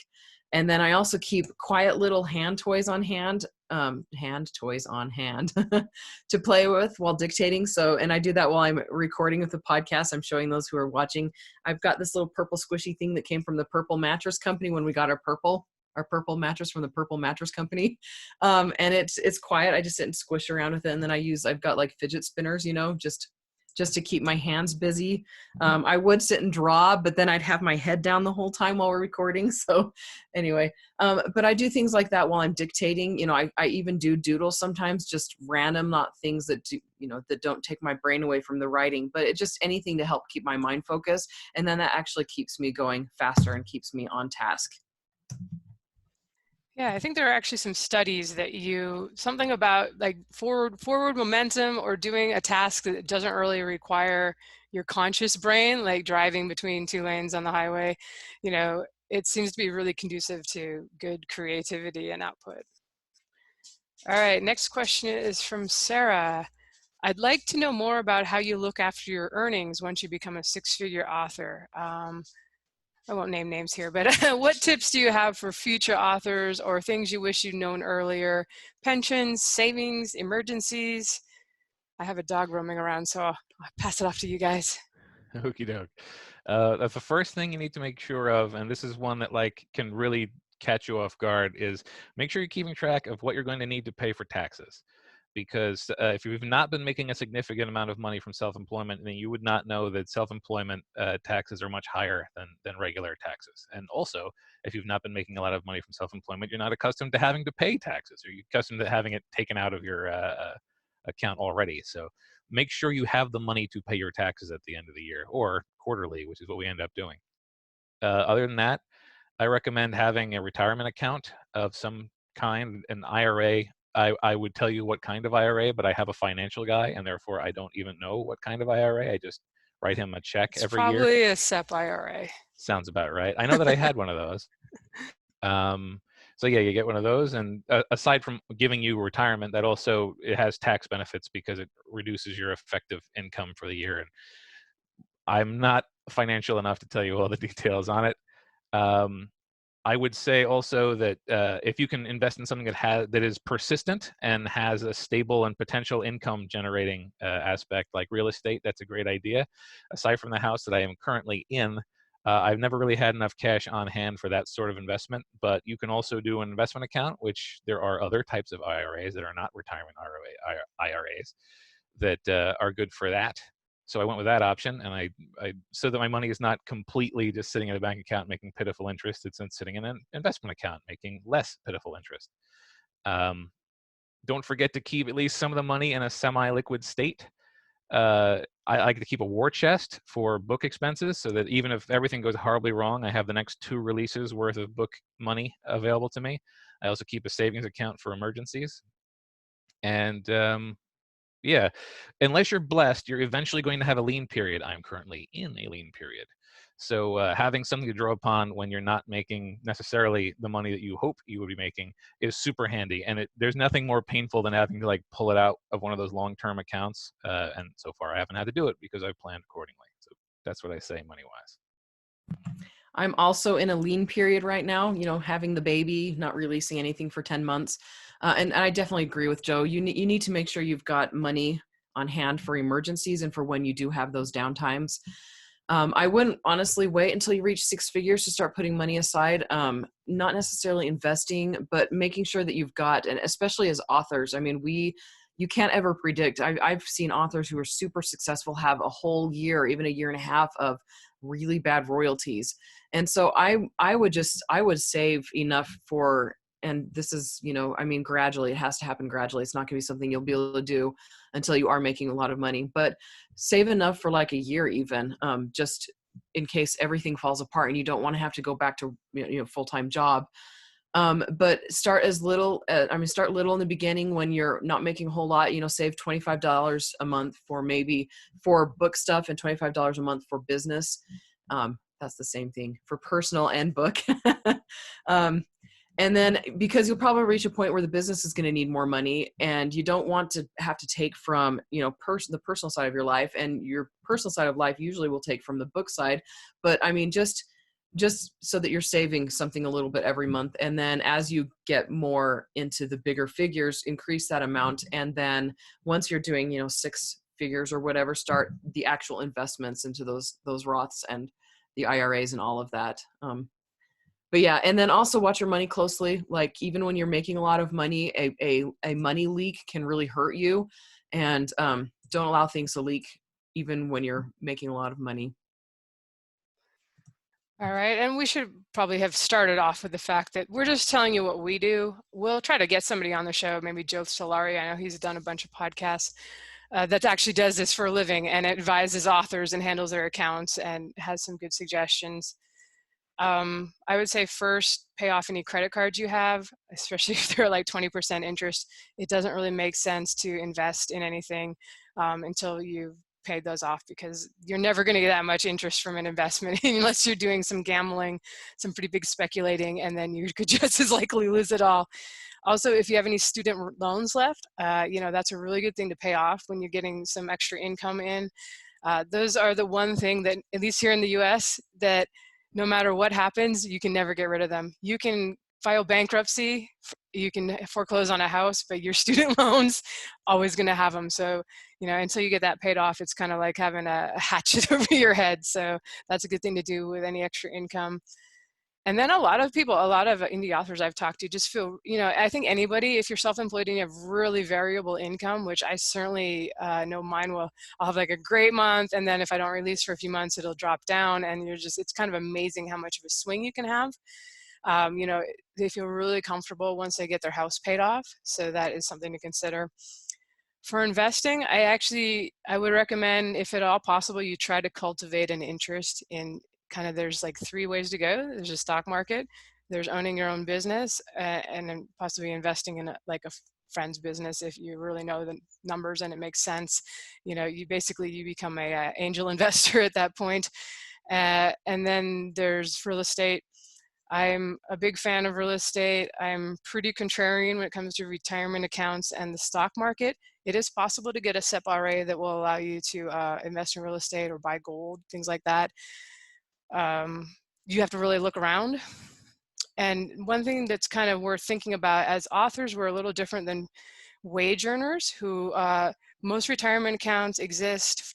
And then I also keep quiet little hand toys on hand, to play with while dictating. So, and I do that while I'm recording with the podcast. I'm showing those who are watching. I've got this little purple squishy thing that came from the Purple Mattress Company when we got our purple mattress from the Purple Mattress Company. And it's quiet. I just sit and squish around with it. And then I've got like fidget spinners, just to keep my hands busy. I would sit and draw, but then I'd have my head down the whole time while we're recording. So anyway, but I do things like that while I'm dictating. I even do doodles sometimes, just random, not things that that don't take my brain away from the writing, but it's just anything to help keep my mind focused. And then that actually keeps me going faster and keeps me on task. Yeah, I think there are actually some studies that something about like forward momentum or doing a task that doesn't really require your conscious brain, like driving between two lanes on the highway. It seems to be really conducive to good creativity and output. All right, next question is from Sarah. I'd like to know more about how you look after your earnings once you become a six-figure author. I won't name names here, but what tips do you have for future authors or things you wish you'd known earlier? Pensions, savings, emergencies? I have a dog roaming around, so I'll pass it off to you guys. Okie doke. That's the first thing you need to make sure of, and this is one that can really catch you off guard, is make sure you're keeping track of what you're going to need to pay for taxes. Because if you've not been making a significant amount of money from self-employment, then you would not know that self-employment taxes are much higher than regular taxes. And also, if you've not been making a lot of money from self-employment, you're not accustomed to having to pay taxes, or you're accustomed to having it taken out of your account already. So make sure you have the money to pay your taxes at the end of the year, or quarterly, which is what we end up doing. Other than that, I recommend having a retirement account of some kind, an IRA. I would tell you what kind of IRA, but I have a financial guy, and therefore I don't even know what kind of IRA. I just write him a check every year. Probably a SEP IRA. Sounds about right. I know that I had one of those. So yeah, you get one of those, and aside from giving you retirement, it has tax benefits because it reduces your effective income for the year. And I'm not financial enough to tell you all the details on it. I would say also that if you can invest in something that is persistent and has a stable and potential income generating aspect, like real estate, that's a great idea. Aside from the house that I am currently in, I've never really had enough cash on hand for that sort of investment, but you can also do an investment account, which there are other types of IRAs that are not retirement IRAs that are good for that. So I went with that option, and I so that my money is not completely just sitting in a bank account making pitiful interest. It's sitting in an investment account making less pitiful interest. Don't forget to keep at least some of the money in a semi-liquid state. I like to keep a war chest for book expenses, so that even if everything goes horribly wrong, I have the next 2 releases worth of book money available to me. I also keep a savings account for emergencies. And yeah, unless you're blessed, you're eventually going to have a lean period. I'm currently in a lean period. So having something to draw upon when you're not making necessarily the money that you hope you would be making is super handy. And there's nothing more painful than having to pull it out of one of those long-term accounts. And so far I haven't had to do it because I've planned accordingly. So that's what I say money-wise. I'm also in a lean period right now, having the baby, not releasing anything for 10 months. And I definitely agree with Joe. You need to make sure you've got money on hand for emergencies and for when you do have those downtimes. I wouldn't honestly wait until you reach 6 figures to start putting money aside. Not necessarily investing, but making sure that you've got, and especially as authors, you can't ever predict. I've seen authors who are super successful have a whole year, even a year and a half of really bad royalties. And so I would save enough for, and this is, gradually, it has to happen gradually. It's not going to be something you'll be able to do until you are making a lot of money, but save enough for like a year even, just in case everything falls apart and you don't want to have to go back to, full-time job. But start little in the beginning when you're not making a whole lot, save $25 a month for book stuff and $25 a month for business. that's the same thing for personal and book. um, and then because you'll probably reach a point where the business is going to need more money, and you don't want to have to take from, the personal side of your life, and your personal side of life usually will take from the book side. But I mean, just so that you're saving something a little bit every month. And then as you get more into the bigger figures, increase that amount. And then once you're doing, 6 figures or whatever, start the actual investments into those Roths and the IRAs and all of that. But yeah, and then also watch your money closely. Like, even when you're making a lot of money, a money leak can really hurt you. And don't allow things to leak even when you're making a lot of money. All right, and we should probably have started off with the fact that we're just telling you what we do. We'll try to get somebody on the show, maybe Joe Solari. I know he's done a bunch of podcasts that actually does this for a living and advises authors and handles their accounts and has some good suggestions. I would say first, pay off any credit cards you have, especially if they're like 20% interest. It doesn't really make sense to invest in anything until you've paid those off, because you're never going to get that much interest from an investment unless you're doing some gambling, some pretty big speculating, and then you could just as likely lose it all. Also, if you have any student loans left, that's a really good thing to pay off when you're getting some extra income in. Those are the one thing that, at least here in the US, that no matter what happens, you can never get rid of them. You can file bankruptcy, you can foreclose on a house, but your student loans, always going to have them. So, until you get that paid off, it's kind of like having a hatchet over your head. So that's a good thing to do with any extra income. And then a lot of indie authors I've talked to just feel, I think anybody, if you're self-employed and you have really variable income, which I certainly know mine will, I'll have like a great month, and then if I don't release for a few months, it'll drop down, and it's kind of amazing how much of a swing you can have. They feel really comfortable once they get their house paid off. So that is something to consider. For investing, I would recommend, if at all possible, you try to cultivate an interest in there's like 3 ways to go. There's a stock market, there's owning your own business, and then possibly investing in a friend's business if you really know the numbers and it makes sense. You become a angel investor at that point. And then there's real estate. I'm a big fan of real estate. I'm pretty contrarian when it comes to retirement accounts and the stock market. It is possible to get a SEP RA that will allow you to invest in real estate or buy gold, things like that. You have to really look around. And one thing that's kind of worth thinking about, as authors, we're a little different than wage earners, who most retirement accounts exist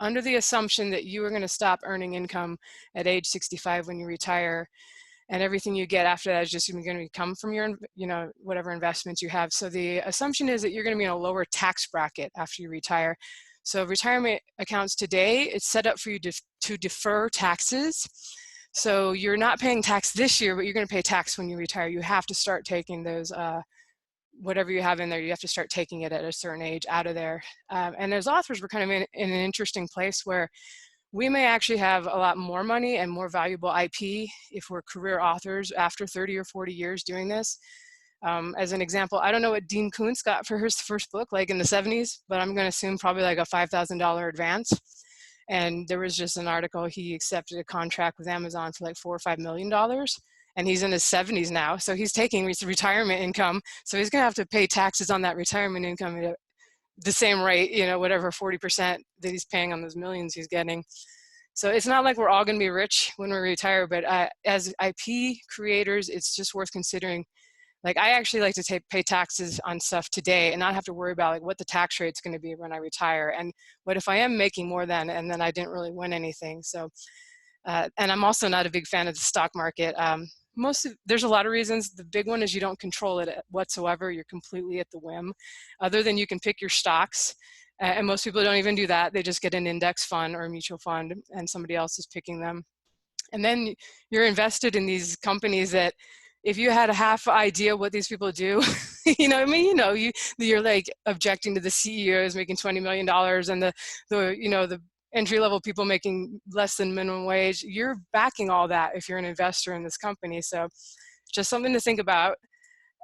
under the assumption that you are going to stop earning income at age 65 when you retire, and everything you get after that is just going to come from your, whatever investments you have. So the assumption is that you're going to be in a lower tax bracket after you retire. So retirement accounts today, it's set up for you to defer taxes. So you're not paying tax this year, but you're going to pay tax when you retire. You have to start taking those, whatever you have in there, you have to start taking it at a certain age out of there. And as authors, we're kind of in an interesting place where we may actually have a lot more money and more valuable IP if we're career authors after 30 or 40 years doing this. As an example, I don't know what Dean Koontz got for his first book, like in the 70s, but I'm going to assume probably like a $5,000 advance. And there was just an article, he accepted a contract with Amazon for like $4 or $5 million. And he's in his 70s now, so he's taking retirement income. So he's going to have to pay taxes on that retirement income at the same rate, whatever 40% that he's paying on those millions he's getting. So it's not like we're all going to be rich when we retire, but as IP creators, it's just worth considering. Like, I actually like to pay taxes on stuff today and not have to worry about like what the tax rate's going to be when I retire, and what if I am making more then and then I didn't really win anything. So, and I'm also not a big fan of the stock market. There's a lot of reasons. The big one is you don't control it whatsoever. You're completely at the whim. Other than you can pick your stocks, and most people don't even do that. They just get an index fund or a mutual fund, and somebody else is picking them. And then you're invested in these companies that, if you had a half idea what these people do, you're like objecting to the CEOs making $20 million and the entry-level people making less than minimum wage. You're backing all that if you're an investor in this company. So just something to think about.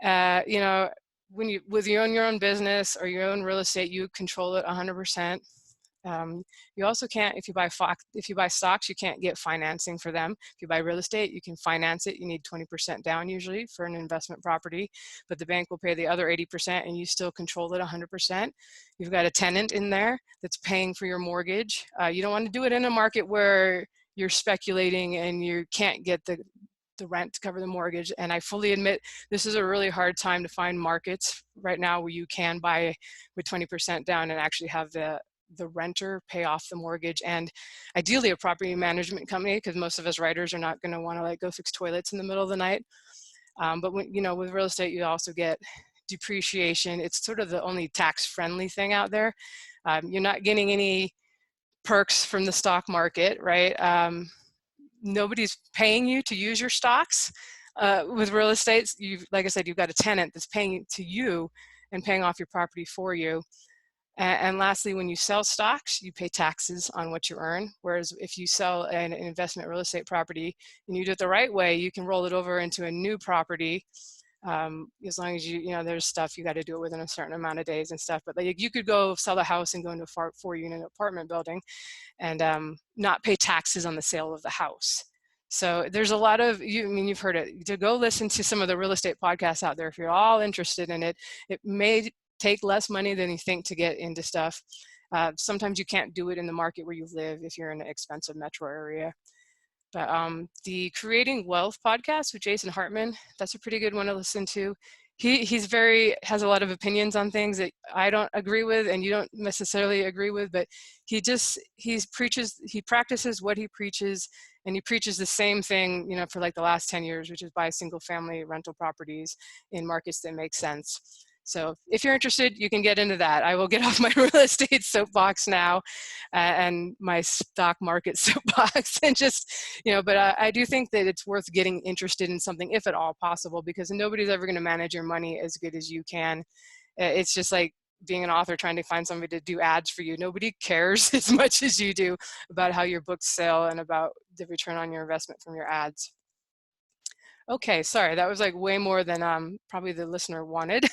When you own your own business or your own real estate, you control it 100%. You also can't, if you buy stocks, you can't get financing for them. If you buy real estate, you can finance it. You need 20% down usually for an investment property, but the bank will pay the other 80% and you still control it 100%. You've got a tenant in there that's paying for your mortgage. You don't want to do it in a market where you're speculating and you can't get the rent to cover the mortgage. And I fully admit this is a really hard time to find markets right now where you can buy with 20% down and actually have the renter pay off the mortgage, and ideally a property management company, because most of us writers are not going to want to like go fix toilets in the middle of the night. But when, with real estate, you also get depreciation. It's sort of the only tax-friendly thing out there. You're not getting any perks from the stock market, right? Nobody's paying you to use your stocks. With real estate, like I said, you've got a tenant that's paying to you and paying off your property for you. And lastly, when you sell stocks, you pay taxes on what you earn. Whereas if you sell an investment real estate property and you do it the right way, you can roll it over into a new property. As long as there's stuff you got to do it within a certain amount of days and stuff. But like you could go sell a house and go into a 4-unit apartment building and not pay taxes on the sale of the house. So there's a lot of, you've heard it, to go listen to some of the real estate podcasts out there. If you're all interested in it, it may take less money than you think to get into stuff. Sometimes you can't do it in the market where you live if you're in an expensive metro area. But the Creating Wealth podcast with Jason Hartman, that's a pretty good one to listen to. He has a lot of opinions on things that I don't agree with and you don't necessarily agree with, but he practices what he preaches, and he preaches the same thing, for like the last 10 years, which is buy single family rental properties in markets that make sense. So if you're interested, you can get into that. I will get off my real estate soapbox now and my stock market soapbox and just, but I do think that it's worth getting interested in something, if at all possible, because nobody's ever going to manage your money as good as you can. It's just like being an author trying to find somebody to do ads for you. Nobody cares as much as you do about how your books sell and about the return on your investment from your ads. Okay, sorry, that was like way more than probably the listener wanted.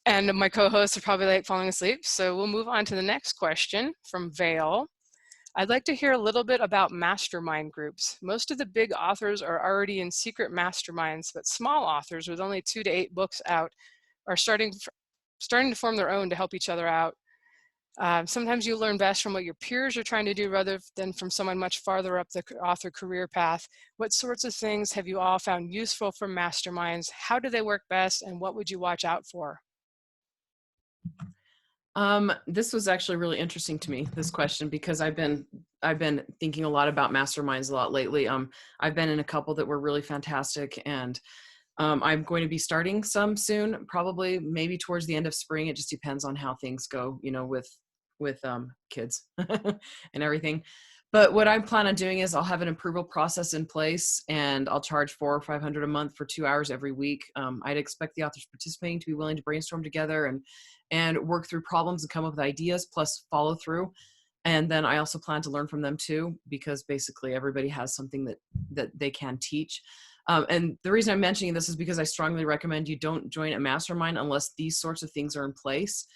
And my co-hosts are probably like falling asleep. So we'll move on to the next question from Vale. I'd like to hear a little bit about mastermind groups. Most of the big authors are already in secret masterminds, but small authors with only 2 to 8 books out are starting to form their own to help each other out. Sometimes you learn best from what your peers are trying to do rather than from someone much farther up the author career path. What sorts of things have you all found useful from masterminds? How do they work best, and what would you watch out for? This was actually really interesting to me, this question, because I've been thinking a lot about masterminds a lot lately. I've been in a couple that were really fantastic, and I'm going to be starting some soon, probably maybe towards the end of spring. It just depends on how things go, with kids and everything. But what I plan on doing is I'll have an approval process in place, and I'll charge $400 or $500 a month for 2 hours every week. I'd expect the authors participating to be willing to brainstorm together and work through problems and come up with ideas, plus follow through. And then I also plan to learn from them too, because basically everybody has something that they can teach. And the reason I'm mentioning this is because I strongly recommend you don't join a mastermind unless these sorts of things are in place,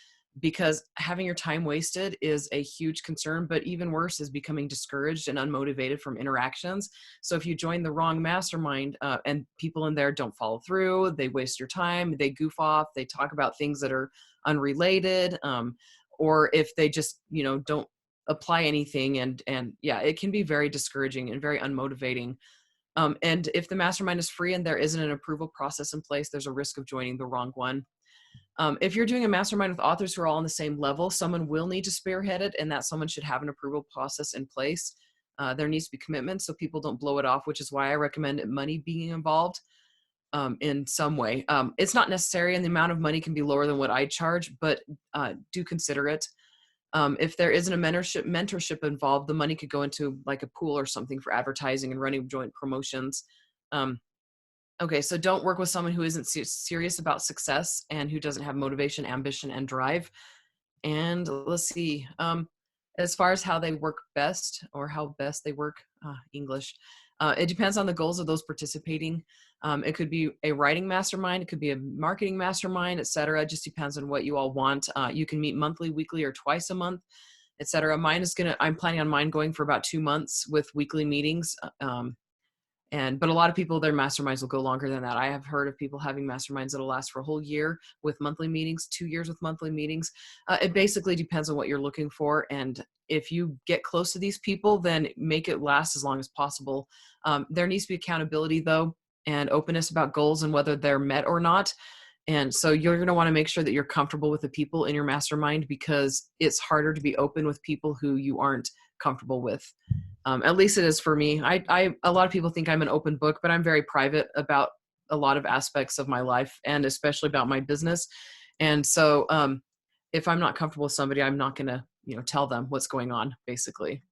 because having your time wasted is a huge concern, but even worse is becoming discouraged and unmotivated from interactions. So if you join the wrong mastermind and people in there don't follow through, they waste your time, they goof off, they talk about things that are unrelated, or if they just, don't apply anything, and yeah, it can be very discouraging and very unmotivating. And if the mastermind is free and there isn't an approval process in place, there's a risk of joining the wrong one. If you're doing a mastermind with authors who are all on the same level, someone will need to spearhead it, and that someone should have an approval process in place. There needs to be commitment so people don't blow it off, which is why I recommend money being involved in some way. It's not necessary, and the amount of money can be lower than what I charge, but do consider it. If there isn't a mentorship involved, the money could go into like a pool or something for advertising and running joint promotions. Okay, so don't work with someone who isn't serious about success and who doesn't have motivation, ambition, and drive. And let's see, as far as how they work best, or how best they work, English, it depends on the goals of those participating. It could be a writing mastermind, it could be a marketing mastermind, etc. It just depends on what you all want. You can meet monthly, weekly, or twice a month. etc. I'm planning on mine going for about 2 months with weekly meetings. But a lot of people, their masterminds will go longer than that. I have heard of people having masterminds that'll last for a whole year with monthly meetings, 2 years with monthly meetings. It basically depends on what you're looking for. And if you get close to these people, then make it last as long as possible. There needs to be accountability though, and openness about goals and whether they're met or not. And so you're going to want to make sure that you're comfortable with the people in your mastermind, because it's harder to be open with people who you aren't comfortable with. At least it is for me. A lot of people think I'm an open book, but I'm very private about a lot of aspects of my life, and especially about my business. And so if I'm not comfortable with somebody, I'm not going to, tell them what's going on, basically.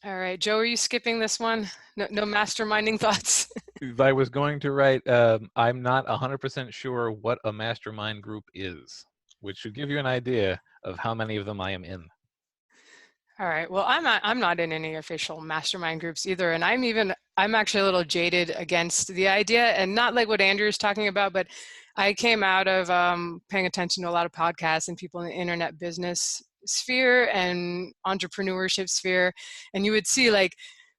All right, Joe, are you skipping this one? No masterminding thoughts? I was going to write, I'm not 100% sure what a mastermind group is, which should give you an idea of how many of them I am in. All right. Well, I'm not in any official mastermind groups either, and I'm actually a little jaded against the idea, and not like what Andrew's talking about, but I came out of paying attention to a lot of podcasts and people in the internet business sphere and entrepreneurship sphere, and you would see like,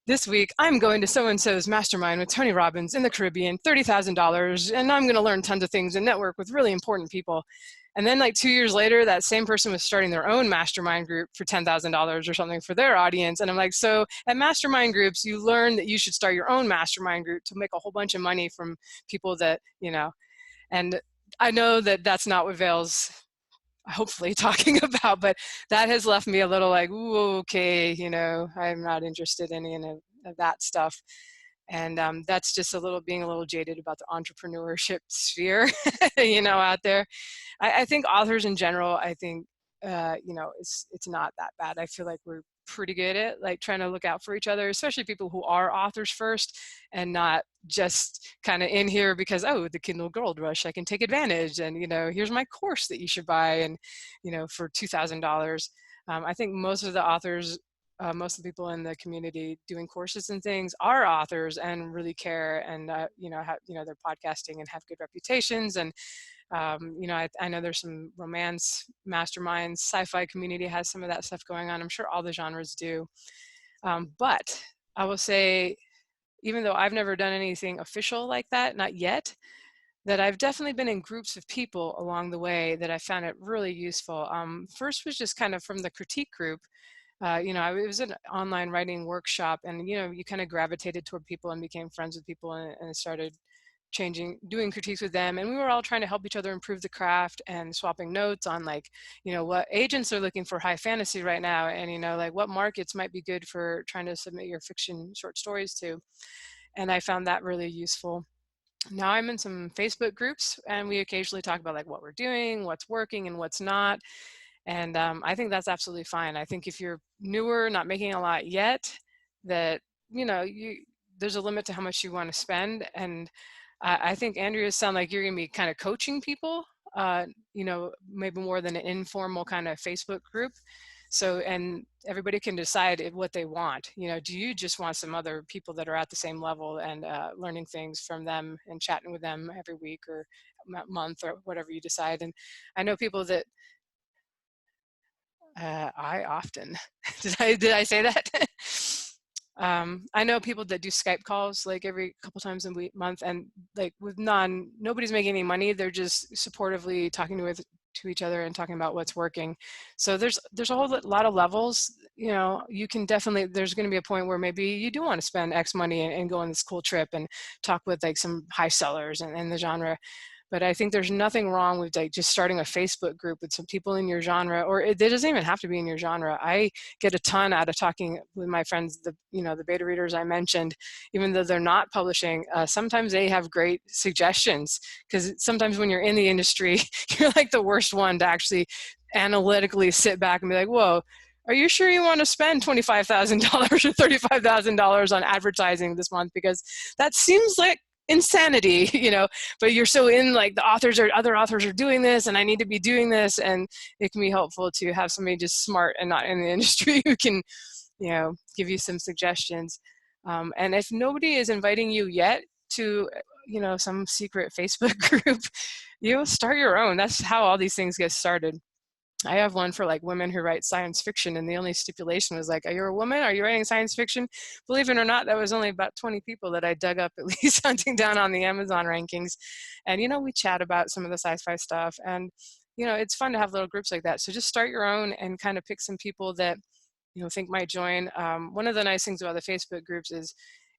this week I'm going to so-and-so's mastermind with Tony Robbins in the Caribbean, $30,000, and I'm going to learn tons of things and network with really important people. And then like 2 years later, that same person was starting their own mastermind group for $10,000 or something for their audience. And I'm like, so at mastermind groups, you learn that you should start your own mastermind group to make a whole bunch of money from people that, and I know that that's not what Vail's hopefully talking about, but that has left me a little like, ooh, okay, I'm not interested in any of that stuff. And that's just being a little jaded about the entrepreneurship sphere, out there. I think authors in general, I think, it's not that bad. I feel like we're pretty good at like trying to look out for each other, especially people who are authors first and not just kind of in here because, oh, the Kindle Gold Rush, I can take advantage. And, here's my course that you should buy. And, for $2,000. I think most of the authors, most of the people in the community doing courses and things are authors and really care and, they're podcasting and have good reputations. And, I know there's some romance masterminds, sci-fi community has some of that stuff going on. I'm sure all the genres do. But I will say, even though I've never done anything official like that, not yet, that I've definitely been in groups of people along the way that I found it really useful. First was just kind of from the critique group. It was an online writing workshop, and, you kind of gravitated toward people and became friends with people and started doing critiques with them. And we were all trying to help each other improve the craft and swapping notes on like, what agents are looking for high fantasy right now. And, like what markets might be good for trying to submit your fiction short stories to. And I found that really useful. Now I'm in some Facebook groups and we occasionally talk about like what we're doing, what's working and what's not. And I think that's absolutely fine. I think if you're newer, not making a lot yet, that, there's a limit to how much you want to spend. And I think Andrea sound like you're going to be kind of coaching people, maybe more than an informal kind of Facebook group. So, and everybody can decide what they want. Do you just want some other people that are at the same level and learning things from them and chatting with them every week or month or whatever you decide? And I know people that I often, did I say that? I know people that do Skype calls like every couple times a month, and like nobody's making any money. They're just supportively talking to each other and talking about what's working. So there's a whole lot of levels. You can definitely, there's going to be a point where maybe you do want to spend X money and go on this cool trip and talk with like some high sellers in the genre. But I think there's nothing wrong with like just starting a Facebook group with some people in your genre, or it doesn't even have to be in your genre. I get a ton out of talking with my friends, the beta readers I mentioned, even though they're not publishing. Sometimes they have great suggestions, because sometimes when you're in the industry, you're like the worst one to actually analytically sit back and be like, whoa, are you sure you want to spend $25,000 or $35,000 on advertising this month? Because that seems like insanity, but you're so in like other authors are doing this and I need to be doing this. And it can be helpful to have somebody just smart and not in the industry who can, give you some suggestions. And if nobody is inviting you yet to, some secret Facebook group, start your own. That's how all these things get started. I have one for like women who write science fiction, and the only stipulation was like, are you a woman? Are you writing science fiction? Believe it or not, that was only about 20 people that I dug up, at least hunting down on the Amazon rankings. And, we chat about some of the sci-fi stuff, and, it's fun to have little groups like that. So just start your own and kind of pick some people that, think might join. One of the nice things about the Facebook groups is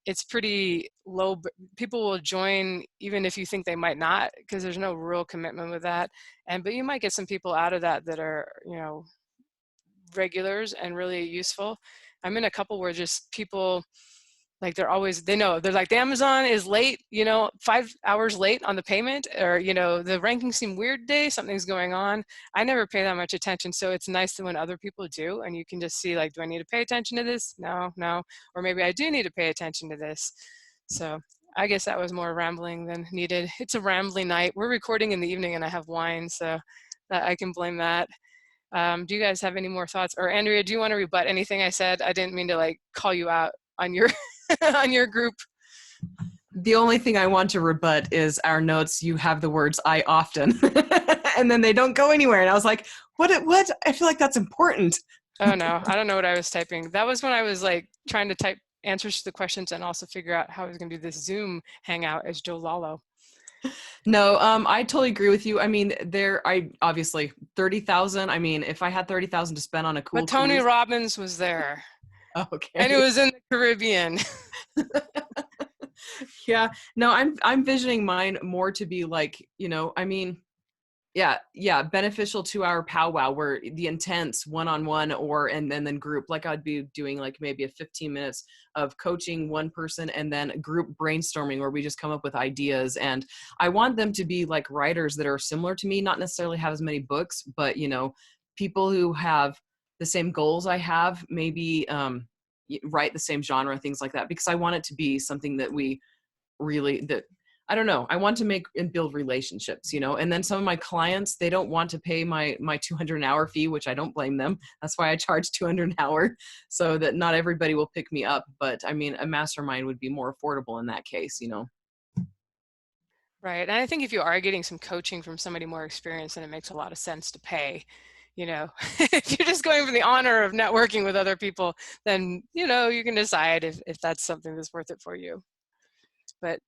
it's pretty low. People will join even if you think they might not, because there's no real commitment with that. But you might get some people out of that that are, regulars and really useful. I'm in a couple where just people, like they know, they're like, the Amazon is late, 5 hours late on the payment, or, the rankings seem weird today, something's going on. I never pay that much attention. So it's nice when other people do, and you can just see like, do I need to pay attention to this? No. Or maybe I do need to pay attention to this. So I guess that was more rambling than needed. It's a rambling night. We're recording in the evening and I have wine, so I can blame that. Do you guys have any more thoughts? Or Andrea, do you want to rebut anything I said? I didn't mean to like call you out on your on your group. The only thing I want to rebut is our notes. You have the words "I often," and then they don't go anywhere. And I was like, "What? I feel like that's important." Oh no, I don't know what I was typing. That was when I was like trying to type answers to the questions and also figure out how I was going to do this Zoom hangout as Joe Lalo. No, I totally agree with you. I mean, I obviously 30,000. I mean, if I had 30,000 to spend on a cool But Tony cruise, Robbins was there. okay, And it was in the Caribbean. Yeah, no, I'm visioning mine more to be like, I mean, yeah, beneficial to our powwow, where the intense one-on-one and then group, like I'd be doing like maybe a 15 minutes of coaching one person and then group brainstorming where we just come up with ideas. And I want them to be like writers that are similar to me, not necessarily have as many books, but people who have the same goals I have, maybe write the same genre, things like that, because I want it to be something that that I don't know. I want to make and build relationships, and then some of my clients, they don't want to pay my 200 an hour fee, which I don't blame them. That's why I charge 200 an hour, so that not everybody will pick me up. But I mean, a mastermind would be more affordable in that case, Right. And I think if you are getting some coaching from somebody more experienced, then it makes a lot of sense to pay. If you're just going for the honor of networking with other people, then, you can decide if that's something that's worth it for you. But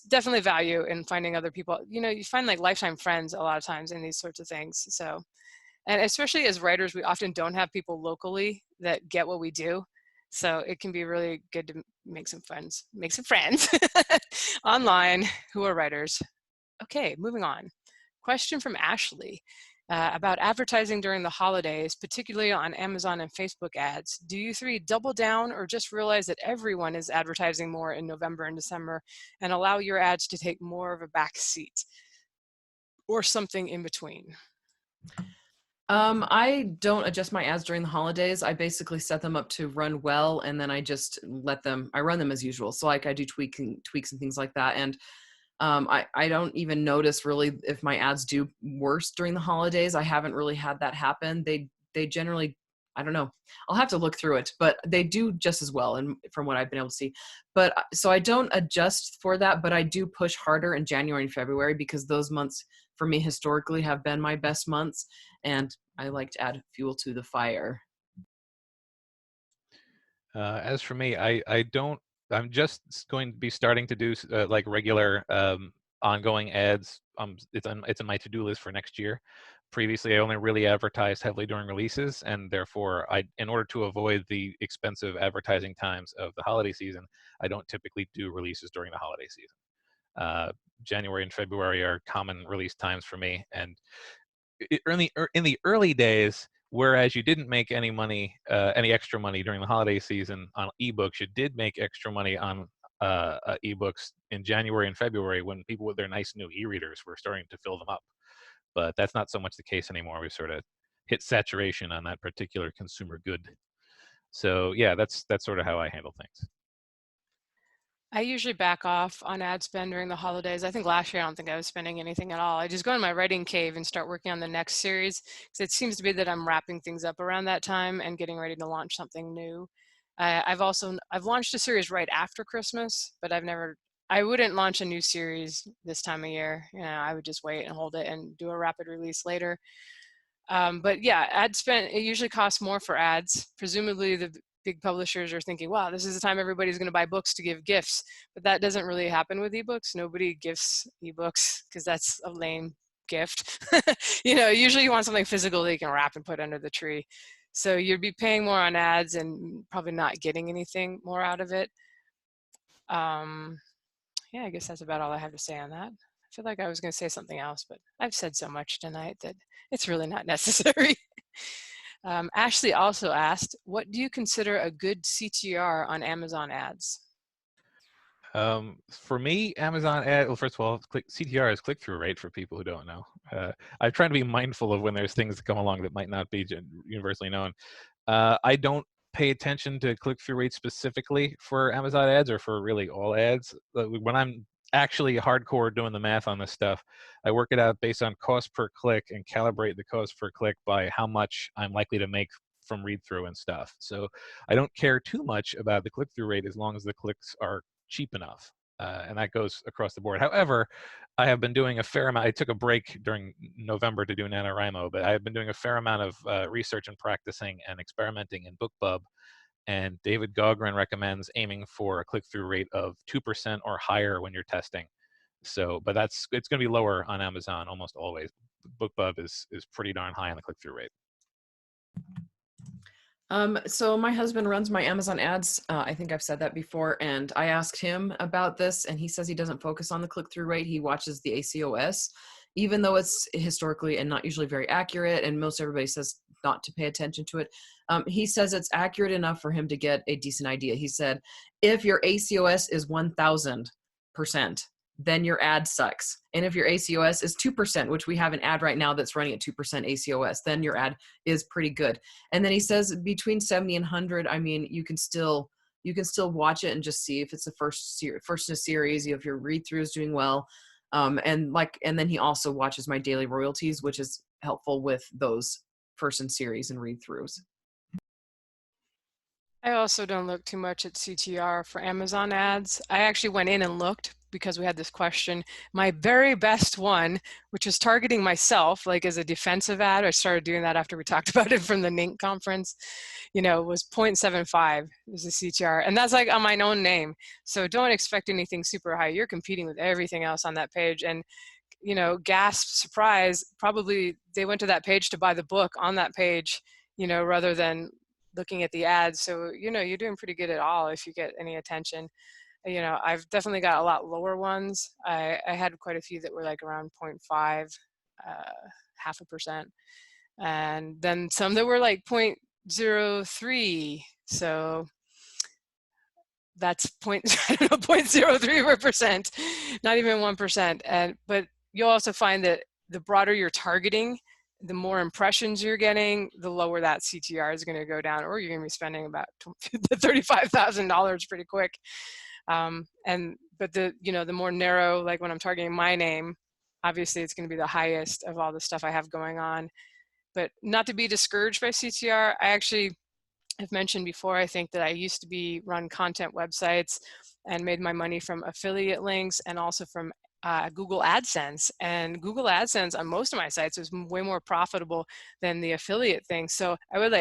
definitely value in finding other people. You find like lifetime friends a lot of times in these sorts of things. So, and especially as writers, we often don't have people locally that get what we do. So it can be really good to make some friends online who are writers. Okay, moving on. Question from Ashley about advertising during the holidays, particularly on Amazon and Facebook ads. Do you three double down or just realize that everyone is advertising more in November and December and allow your ads to take more of a back seat, or something in between? I don't adjust my ads during the holidays. I basically set them up to run well, and then I just I run them as usual. So like I do tweaks and things like that. And I don't even notice really if my ads do worse during the holidays. I haven't really had that happen. They generally, I don't know. I'll have to look through it, but they do just as well, and from what I've been able to see. But so I don't adjust for that, but I do push harder in January and February, because those months for me historically have been my best months, and I like to add fuel to the fire. As for me, I don't. I'm just going to be starting to do like regular ongoing ads. It's in my to-do list for next year. Previously, I only really advertised heavily during releases, and therefore, in order to avoid the expensive advertising times of the holiday season, I don't typically do releases during the holiday season. January and February are common release times for me, and in the early days, whereas you didn't make any money, any extra money during the holiday season on ebooks, you did make extra money on ebooks in January and February, when people with their nice new e-readers were starting to fill them up. But that's not so much the case anymore. We've sort of hit saturation on that particular consumer good. So yeah, that's sort of how I handle things. I usually back off on ad spend during the holidays. I think last year I don't think I was spending anything at all. I just go in my writing cave and start working on the next series, because it seems to be that I'm wrapping things up around that time and getting ready to launch something new. I've launched a series right after Christmas, but I wouldn't launch a new series this time of year. I would just wait and hold it and do a rapid release later. But yeah, ad spend, it usually costs more for ads. Presumably the big publishers are thinking, wow, this is the time everybody's going to buy books to give gifts. But that doesn't really happen with ebooks. Nobody gifts ebooks because that's a lame gift. Usually you want something physical that you can wrap and put under the tree. So you'd be paying more on ads and probably not getting anything more out of it. Yeah, I guess that's about all I have to say on that. I feel like I was going to say something else, but I've said so much tonight that it's really not necessary. Ashley also asked, what do you consider a good CTR on Amazon ads? For me, Amazon ad. Well, first of all, CTR is click-through rate for people who don't know. I'm trying to be mindful of when there's things that come along that might not be universally known. I don't pay attention to click-through rate specifically for Amazon ads or for really all ads. When I'm actually hardcore doing the math on this stuff, I work it out based on cost per click and calibrate the cost per click by how much I'm likely to make from read-through and stuff. So I don't care too much about the click-through rate as long as the clicks are cheap enough. And that goes across the board. However, I have been doing a fair amount. I took a break during November to do NaNoWriMo, but I have been doing a fair amount of research and practicing and experimenting in BookBub. And David Gaughran recommends aiming for a click-through rate of 2% or higher when you're testing. So, but it's going to be lower on Amazon almost always. BookBub is pretty darn high on the click-through rate. So my husband runs my Amazon ads. I think I've said that before, and I asked him about this, and he says he doesn't focus on the click-through rate. He watches the ACOS, even though it's historically and not usually very accurate, and most everybody says not to pay attention to it. He says it's accurate enough for him to get a decent idea. He said, if your ACOS is 1,000%, then your ad sucks. And if your ACOS is 2%, which we have an ad right now that's running at 2% ACOS, then your ad is pretty good. And then he says between 70 and 100, I mean, you can still watch it and just see if it's the first in a series, if your read through is doing well. And then he also watches my daily royalties, which is helpful with those first in series and read throughs. I also don't look too much at CTR for Amazon ads. I actually went in and looked because we had this question. My very best one, which was targeting myself, like as a defensive ad, I started doing that after we talked about it from the NINC conference, was 0.75 is the CTR. And that's like on my own name. So don't expect anything super high. You're competing with everything else on that page. And gasp, surprise, probably they went to that page to buy the book on that page, rather than looking at the ads. So, you're doing pretty good at all if you get any attention. I've definitely got a lot lower ones. I had quite a few that were like around 0.5, 0.5%. And then some that were like 0.03. So that's 0.03%, not even 1%. But you'll also find that the broader you're targeting, the more impressions you're getting, the lower that CTR is going to go down, or you're going to be spending about $35,000 pretty quick. But the more narrow, like when I'm targeting my name, obviously it's going to be the highest of all the stuff I have going on. But not to be discouraged by CTR. I actually have mentioned before, I think that I used to run content websites and made my money from affiliate links and also from Google AdSense. And Google AdSense on most of my sites was way more profitable than the affiliate thing. So I would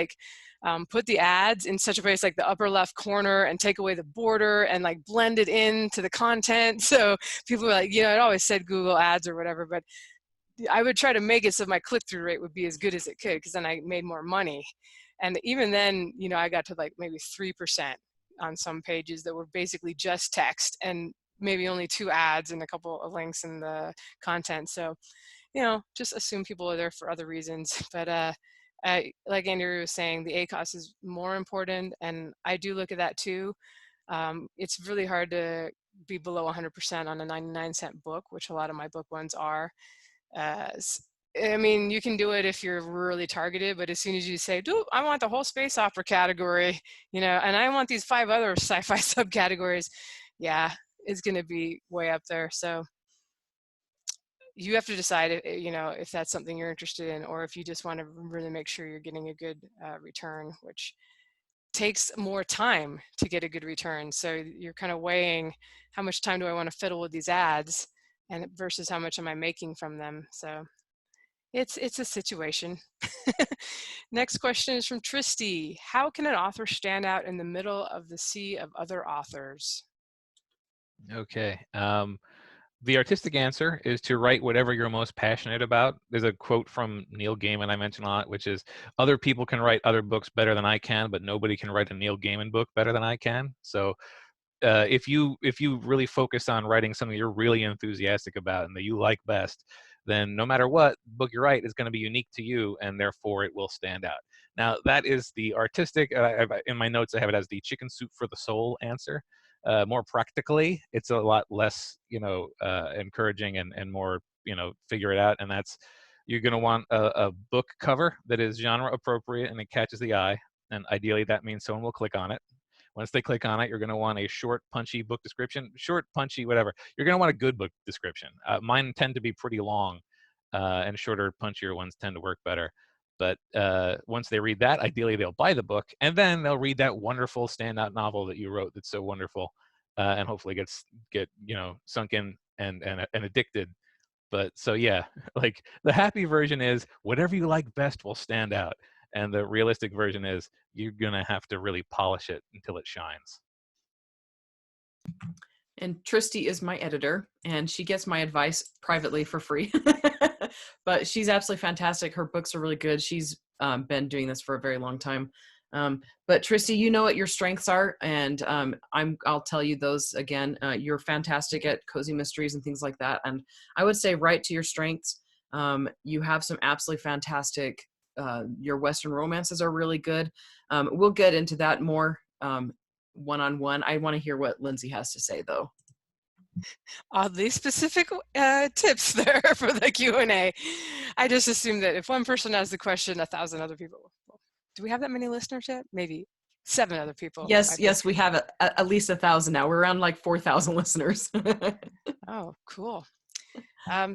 put the ads in such a place like the upper left corner and take away the border and blend it into the content. So people were like, it always said Google ads or whatever, but I would try to make it so my click-through rate would be as good as it could, because then I made more money. And even then, I got to maybe 3% on some pages that were basically just text and maybe only 2 ads and a couple of links in the content. So, just assume people are there for other reasons. But like Andrea was saying, the ACOS is more important, and I do look at that too. It's really hard to be below 100% on a 99-cent book, which a lot of my book ones are. I mean, you can do it if you're really targeted, but as soon as you say, dude, I want the whole space opera category, and I want these 5 other sci-fi subcategories, yeah, it's going to be way up there. So you have to decide, if that's something you're interested in, or if you just want to really make sure you're getting a good return, which takes more time to get a good return. So you're kind of weighing how much time do I want to fiddle with these ads and versus how much am I making from them. So It's a situation. Next question is from Tristy. How can an author stand out in the middle of the sea of other authors? Okay. The artistic answer is to write whatever you're most passionate about. There's a quote from Neil Gaiman I mentioned a lot, which is, other people can write other books better than I can, but nobody can write a Neil Gaiman book better than I can. So if you really focus on writing something you're really enthusiastic about and that you like best, then no matter what book you write is going to be unique to you, and therefore it will stand out. Now that is the artistic. In my notes, I have it as the chicken soup for the soul answer. More practically, it's a lot less, encouraging and more, figure it out. And that's, you're going to want a book cover that is genre appropriate and it catches the eye. And ideally, that means someone will click on it. Once they click on it, you're going to want a short, punchy book description. Short, punchy, whatever. You're going to want a good book description. Mine tend to be pretty long, and shorter, punchier ones tend to work better. But once they read that, ideally they'll buy the book, and then they'll read that wonderful standout novel that you wrote that's so wonderful, and hopefully get sunk in and addicted. But so yeah, like the happy version is whatever you like best will stand out. And the realistic version is you're going to have to really polish it until it shines. And Tristy is my editor, and she gets my advice privately for free. But she's absolutely fantastic. Her books are really good. She's been doing this for a very long time. But Tristy, you know what your strengths are, and I'll tell you those again. You're fantastic at cozy mysteries and things like that. And I would say write to your strengths. You have some absolutely fantastic. Your Western romances are really good. We'll get into that more one-on-one. I want to hear what Lindsay has to say, though. Oddly specific tips there for the Q&A. I just assumed that if one person has the question, 1,000 other people. Well, do we have that many listeners yet? Maybe 7 other people. Yes, we have at least 1,000 now. We're around like 4,000 listeners. Oh, cool.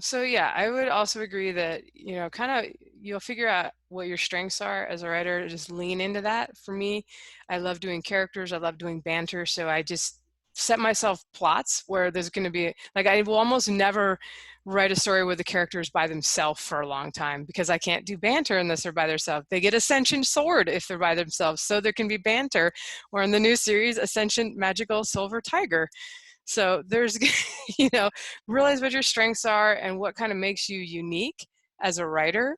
So yeah, I would also agree that, you'll figure out what your strengths are as a writer, just lean into that. For me, I love doing characters. I love doing banter. So I just set myself plots where there's going to be, like, I will almost never write a story where the characters by themselves for a long time, because I can't do banter unless they're by themselves. They get Ascension Sword if they're by themselves, so there can be banter. Or in the new series, Ascension Magical Silver Tiger. So there's, realize what your strengths are and what kind of makes you unique as a writer.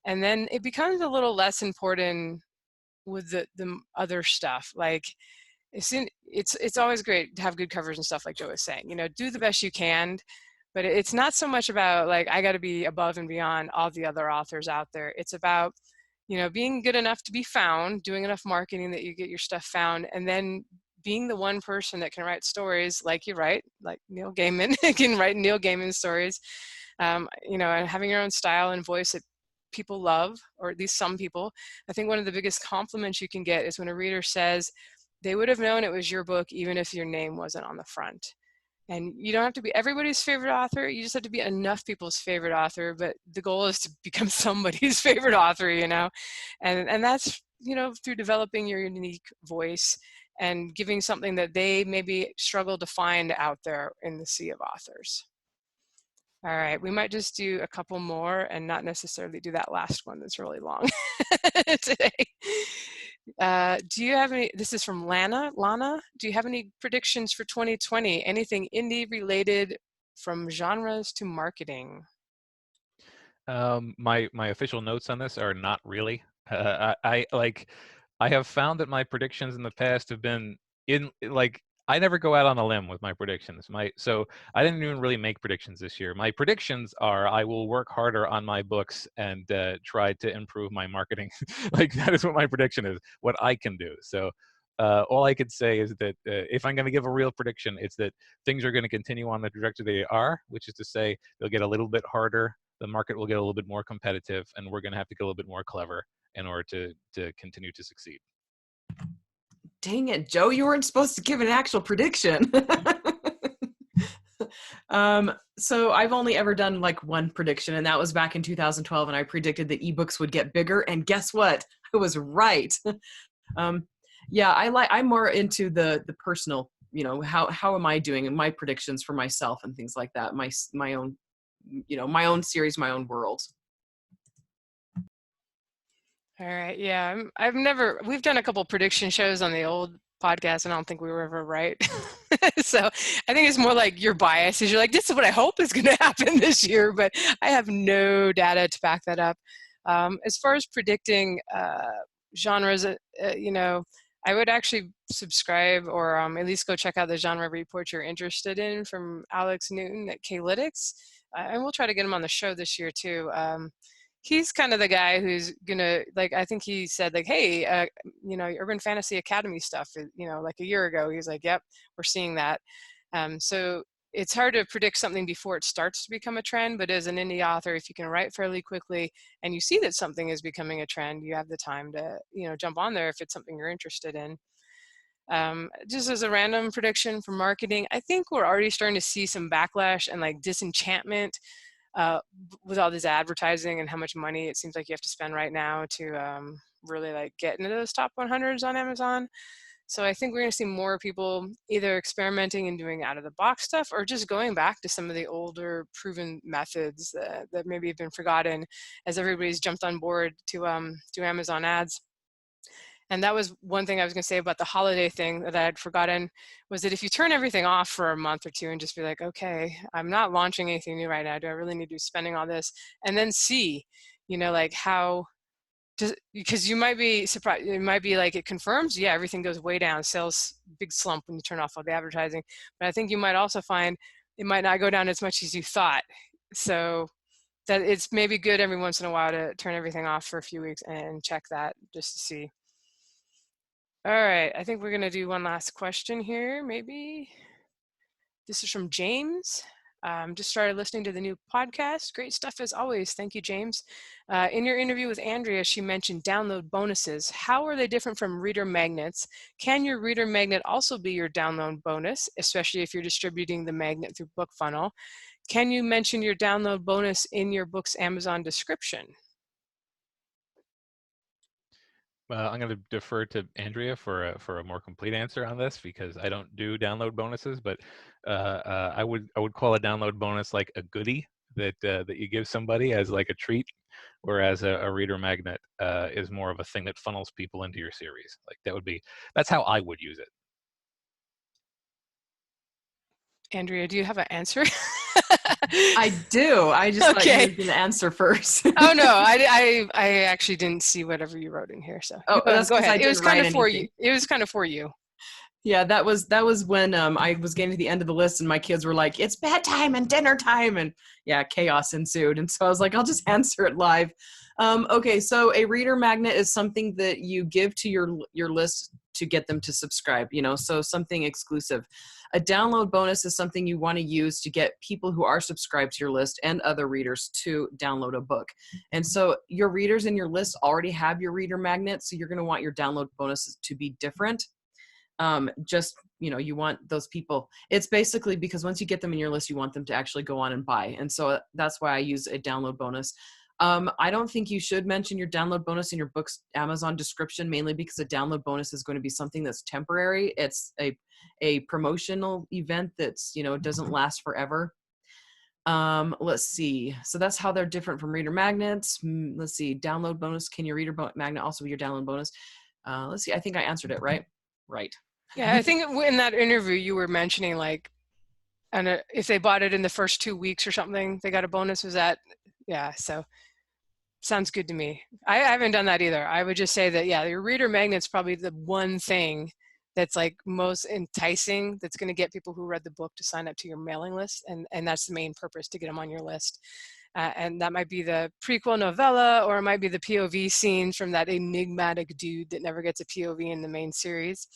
And then it becomes a little less important with the other stuff. Like, it's always great to have good covers and stuff, like Joe was saying, do the best you can, but it's not so much about like, I got to be above and beyond all the other authors out there. It's about, being good enough to be found, doing enough marketing that you get your stuff found, and then being the one person that can write stories like you write, like Neil Gaiman can write Neil Gaiman stories, and having your own style and voice that people love, or at least some people. I think one of the biggest compliments you can get is when a reader says they would have known it was your book even if your name wasn't on the front. And you don't have to be everybody's favorite author. You just have to be enough people's favorite author. But the goal is to become somebody's favorite author, and that's, through developing your unique voice and giving something that they maybe struggle to find out there in the sea of authors. All right, we might just do a couple more and not necessarily do that last one that's really long today. Do you have any, this is from Lana, do you have any predictions for 2020? Anything indie related, from genres to marketing? My official notes on this are not really. I have found that my predictions in the past have been I never go out on a limb with my predictions. So I didn't even really make predictions this year. My predictions are I will work harder on my books and try to improve my marketing. That is what my prediction is, what I can do. So all I could say is that if I'm going to give a real prediction, it's that things are going to continue on the trajectory they are, which is to say they'll get a little bit harder, the market will get a little bit more competitive, and we're going to have to get a little bit more clever in order to continue to succeed. Dang it, Joe, you weren't supposed to give an actual prediction. So I've only ever done like one prediction, and that was back in 2012, and I predicted that ebooks would get bigger, and guess what? I was right. Yeah, I'm more into the personal, how am I doing, and my predictions for myself and things like that. My own, my own series, my own world. All right. Yeah. We've done a couple prediction shows on the old podcast, and I don't think we were ever right. So I think it's more like your bias is you're like, this is what I hope is going to happen this year, but I have no data to back that up. As far as predicting genres, I would actually subscribe or at least go check out the genre report you're interested in from Alex Newton at K-Lytics. And we'll try to get him on the show this year too. He's kind of the guy who's gonna, like, I think he said like, hey, Urban Fantasy Academy stuff, like a year ago, he's like, yep, we're seeing that. So it's hard to predict something before it starts to become a trend, but as an indie author, if you can write fairly quickly and you see that something is becoming a trend, you have the time to, jump on there if it's something you're interested in. Just as a random prediction for marketing, I think we're already starting to see some backlash and like disenchantment with all this advertising and how much money it seems like you have to spend right now to really like get into those top 100s on Amazon. So I think we're going to see more people either experimenting and doing out of the box stuff or just going back to some of the older proven methods that maybe have been forgotten as everybody's jumped on board to do Amazon ads. And that was one thing I was going to say about the holiday thing that I had forgotten, was that if you turn everything off for a month or two and just be like, okay, I'm not launching anything new right now. Do I really need to be spending all this? And then see, like how, because you might be surprised. It might be like it confirms, yeah, everything goes way down, sales big slump when you turn off all the advertising. But I think you might also find it might not go down as much as you thought. So that it's maybe good every once in a while to turn everything off for a few weeks and check that just to see. All right, I think we're going to do one last question here, maybe. This is from James. Just started listening to the new podcast. Great stuff as always. Thank you, James. In your interview with Andrea, she mentioned download bonuses. How are they different from reader magnets? Can your reader magnet also be your download bonus, especially if you're distributing the magnet through BookFunnel? Can you mention your download bonus in your book's Amazon description? I'm going to defer to Andrea for a more complete answer on this because I don't do download bonuses, but I would call a download bonus like a goodie that you give somebody as like a treat, whereas a reader magnet is more of a thing that funnels people into your series. Like that's how I would use it. Andrea, do you have an answer? I do. I just thought you were going to answer first. Oh no, I actually didn't see whatever you wrote in here. So that's go ahead. It was kind of for you. It was kind of for you. Yeah, that was when I was getting to the end of the list and my kids were like, "It's bedtime and dinner time," and yeah, chaos ensued. And so I was like, "I'll just answer it live." Okay, so a reader magnet is something that you give to your list to get them to subscribe. So something exclusive. A download bonus is something you want to use to get people who are subscribed to your list and other readers to download a book. And so your readers in your list already have your reader magnet, so you're going to want your download bonuses to be different. You want those people. It's basically because once you get them in your list, you want them to actually go on and buy. And so that's why I use a download bonus. I don't think you should mention your download bonus in your book's Amazon description, mainly because a download bonus is going to be something that's temporary. It's a promotional event that's, doesn't last forever. Let's see. So that's how they're different from reader magnets. Let's see. Download bonus. Can your reader magnet also be your download bonus? Let's see. I think I answered it, right? Right. Yeah, I think in that interview you were mentioning like, and if they bought it in the first 2 weeks or something, they got a bonus. Was that? Yeah. So sounds good to me. I haven't done that either. I would just say that, yeah, your reader magnet's probably the one thing that's like most enticing that's going to get people who read the book to sign up to your mailing list. And that's the main purpose, to get them on your list. And that might be the prequel novella, or it might be the POV scenes from that enigmatic dude that never gets a POV in the main series.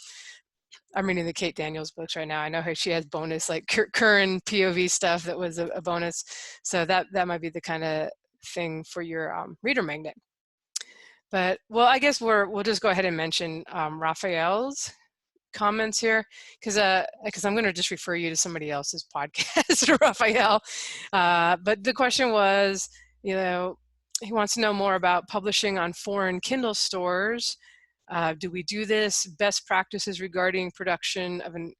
I'm reading the Kate Daniels books right now. I know she has bonus, like current POV stuff that was a bonus. So that might be the kind of thing for your reader magnet. But, well, I guess we'll just go ahead and mention Raphael's comments here, because I'm going to just refer you to somebody else's podcast, Raphael. But the question was, he wants to know more about publishing on foreign Kindle stores. Do we do this? Best practices regarding production of an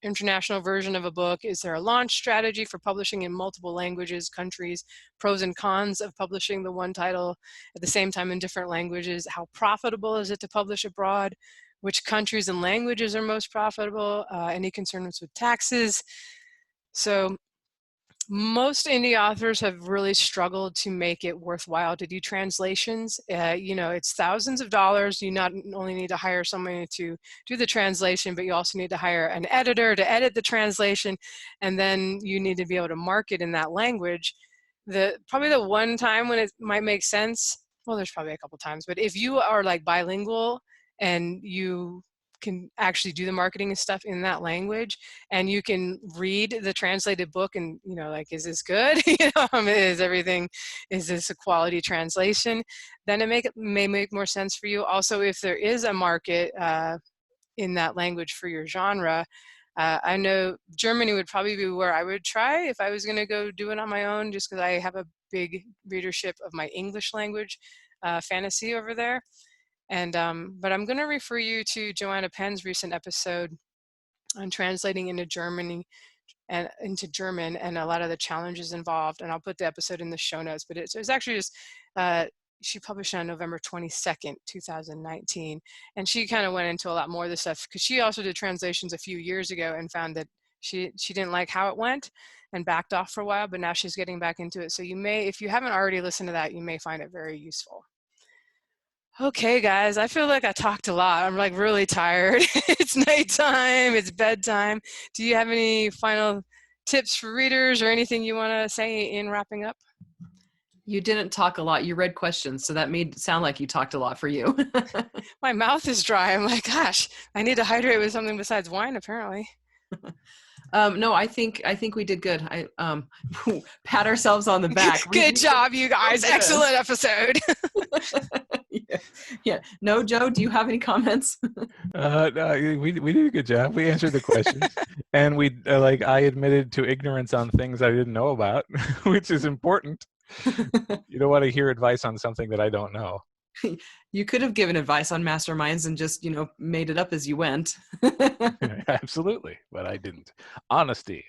international version of a book? Is there a launch strategy for publishing in multiple languages, countries, pros and cons of publishing the one title at the same time in different languages? How profitable is it to publish abroad? Which countries and languages are most profitable? Any concerns with taxes? So most indie authors have really struggled to make it worthwhile to do translations. It's thousands of dollars. You not only need to hire someone to do the translation, but you also need to hire an editor to edit the translation, and then you need to be able to market in that language. Probably the one time when it might make sense, well, there's probably a couple times, but if you are like bilingual and you can actually do the marketing and stuff in that language, and you can read the translated book and, like, is this good? Is this a quality translation? Then it may make more sense for you. Also, if there is a market in that language for your genre, I know Germany would probably be where I would try if I was going to go do it on my own, just because I have a big readership of my English language fantasy over there. And but I'm going to refer you to Joanna Penn's recent episode on translating into German and a lot of the challenges involved. And I'll put the episode in the show notes. But it's actually just she published on November 22nd, 2019, and she kind of went into a lot more of this stuff because she also did translations a few years ago and found that she didn't like how it went and backed off for a while. But now she's getting back into it. So you may, if you haven't already listened to that, you may find it very useful. Okay, guys, I feel like I talked a lot. I'm like really tired. It's nighttime, it's bedtime. Do you have any final tips for readers or anything you want to say in wrapping up? You didn't talk a lot. You read questions, so that made it sound like you talked a lot for you. My mouth is dry. I'm like, gosh, I need to hydrate with something besides wine, apparently. No, I think we did good. I pat ourselves on the back. Good job, you guys. Excellent episode. Yeah. No, Joe, do you have any comments? No, we did a good job. We answered the questions, and I admitted to ignorance on things I didn't know about, which is important. You don't want to hear advice on something that I don't know. You could have given advice on masterminds and just, made it up as you went. Absolutely, but I didn't. Honesty.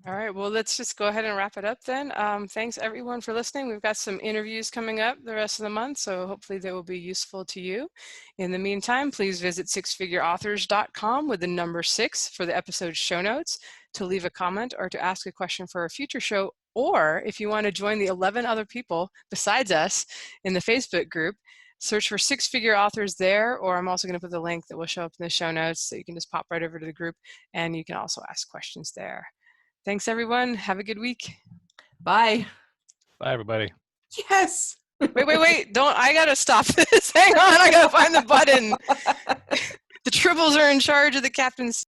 All right, well, let's just go ahead and wrap it up then. Thanks everyone for listening. We've got some interviews coming up the rest of the month, so hopefully they will be useful to you. In the meantime, please visit sixfigureauthors.com with the number 6 for the episode show notes to leave a comment or to ask a question for a future show, or if you want to join the 11 other people besides us in the Facebook group, search for Six Figure Authors there, or I'm also going to put the link that will show up in the show notes so you can just pop right over to the group, and you can also ask questions there. Thanks, everyone. Have a good week. Bye. Bye, everybody. Yes. Wait. I got to stop this. Hang on. I got to find the button. The tribbles are in charge of the captain's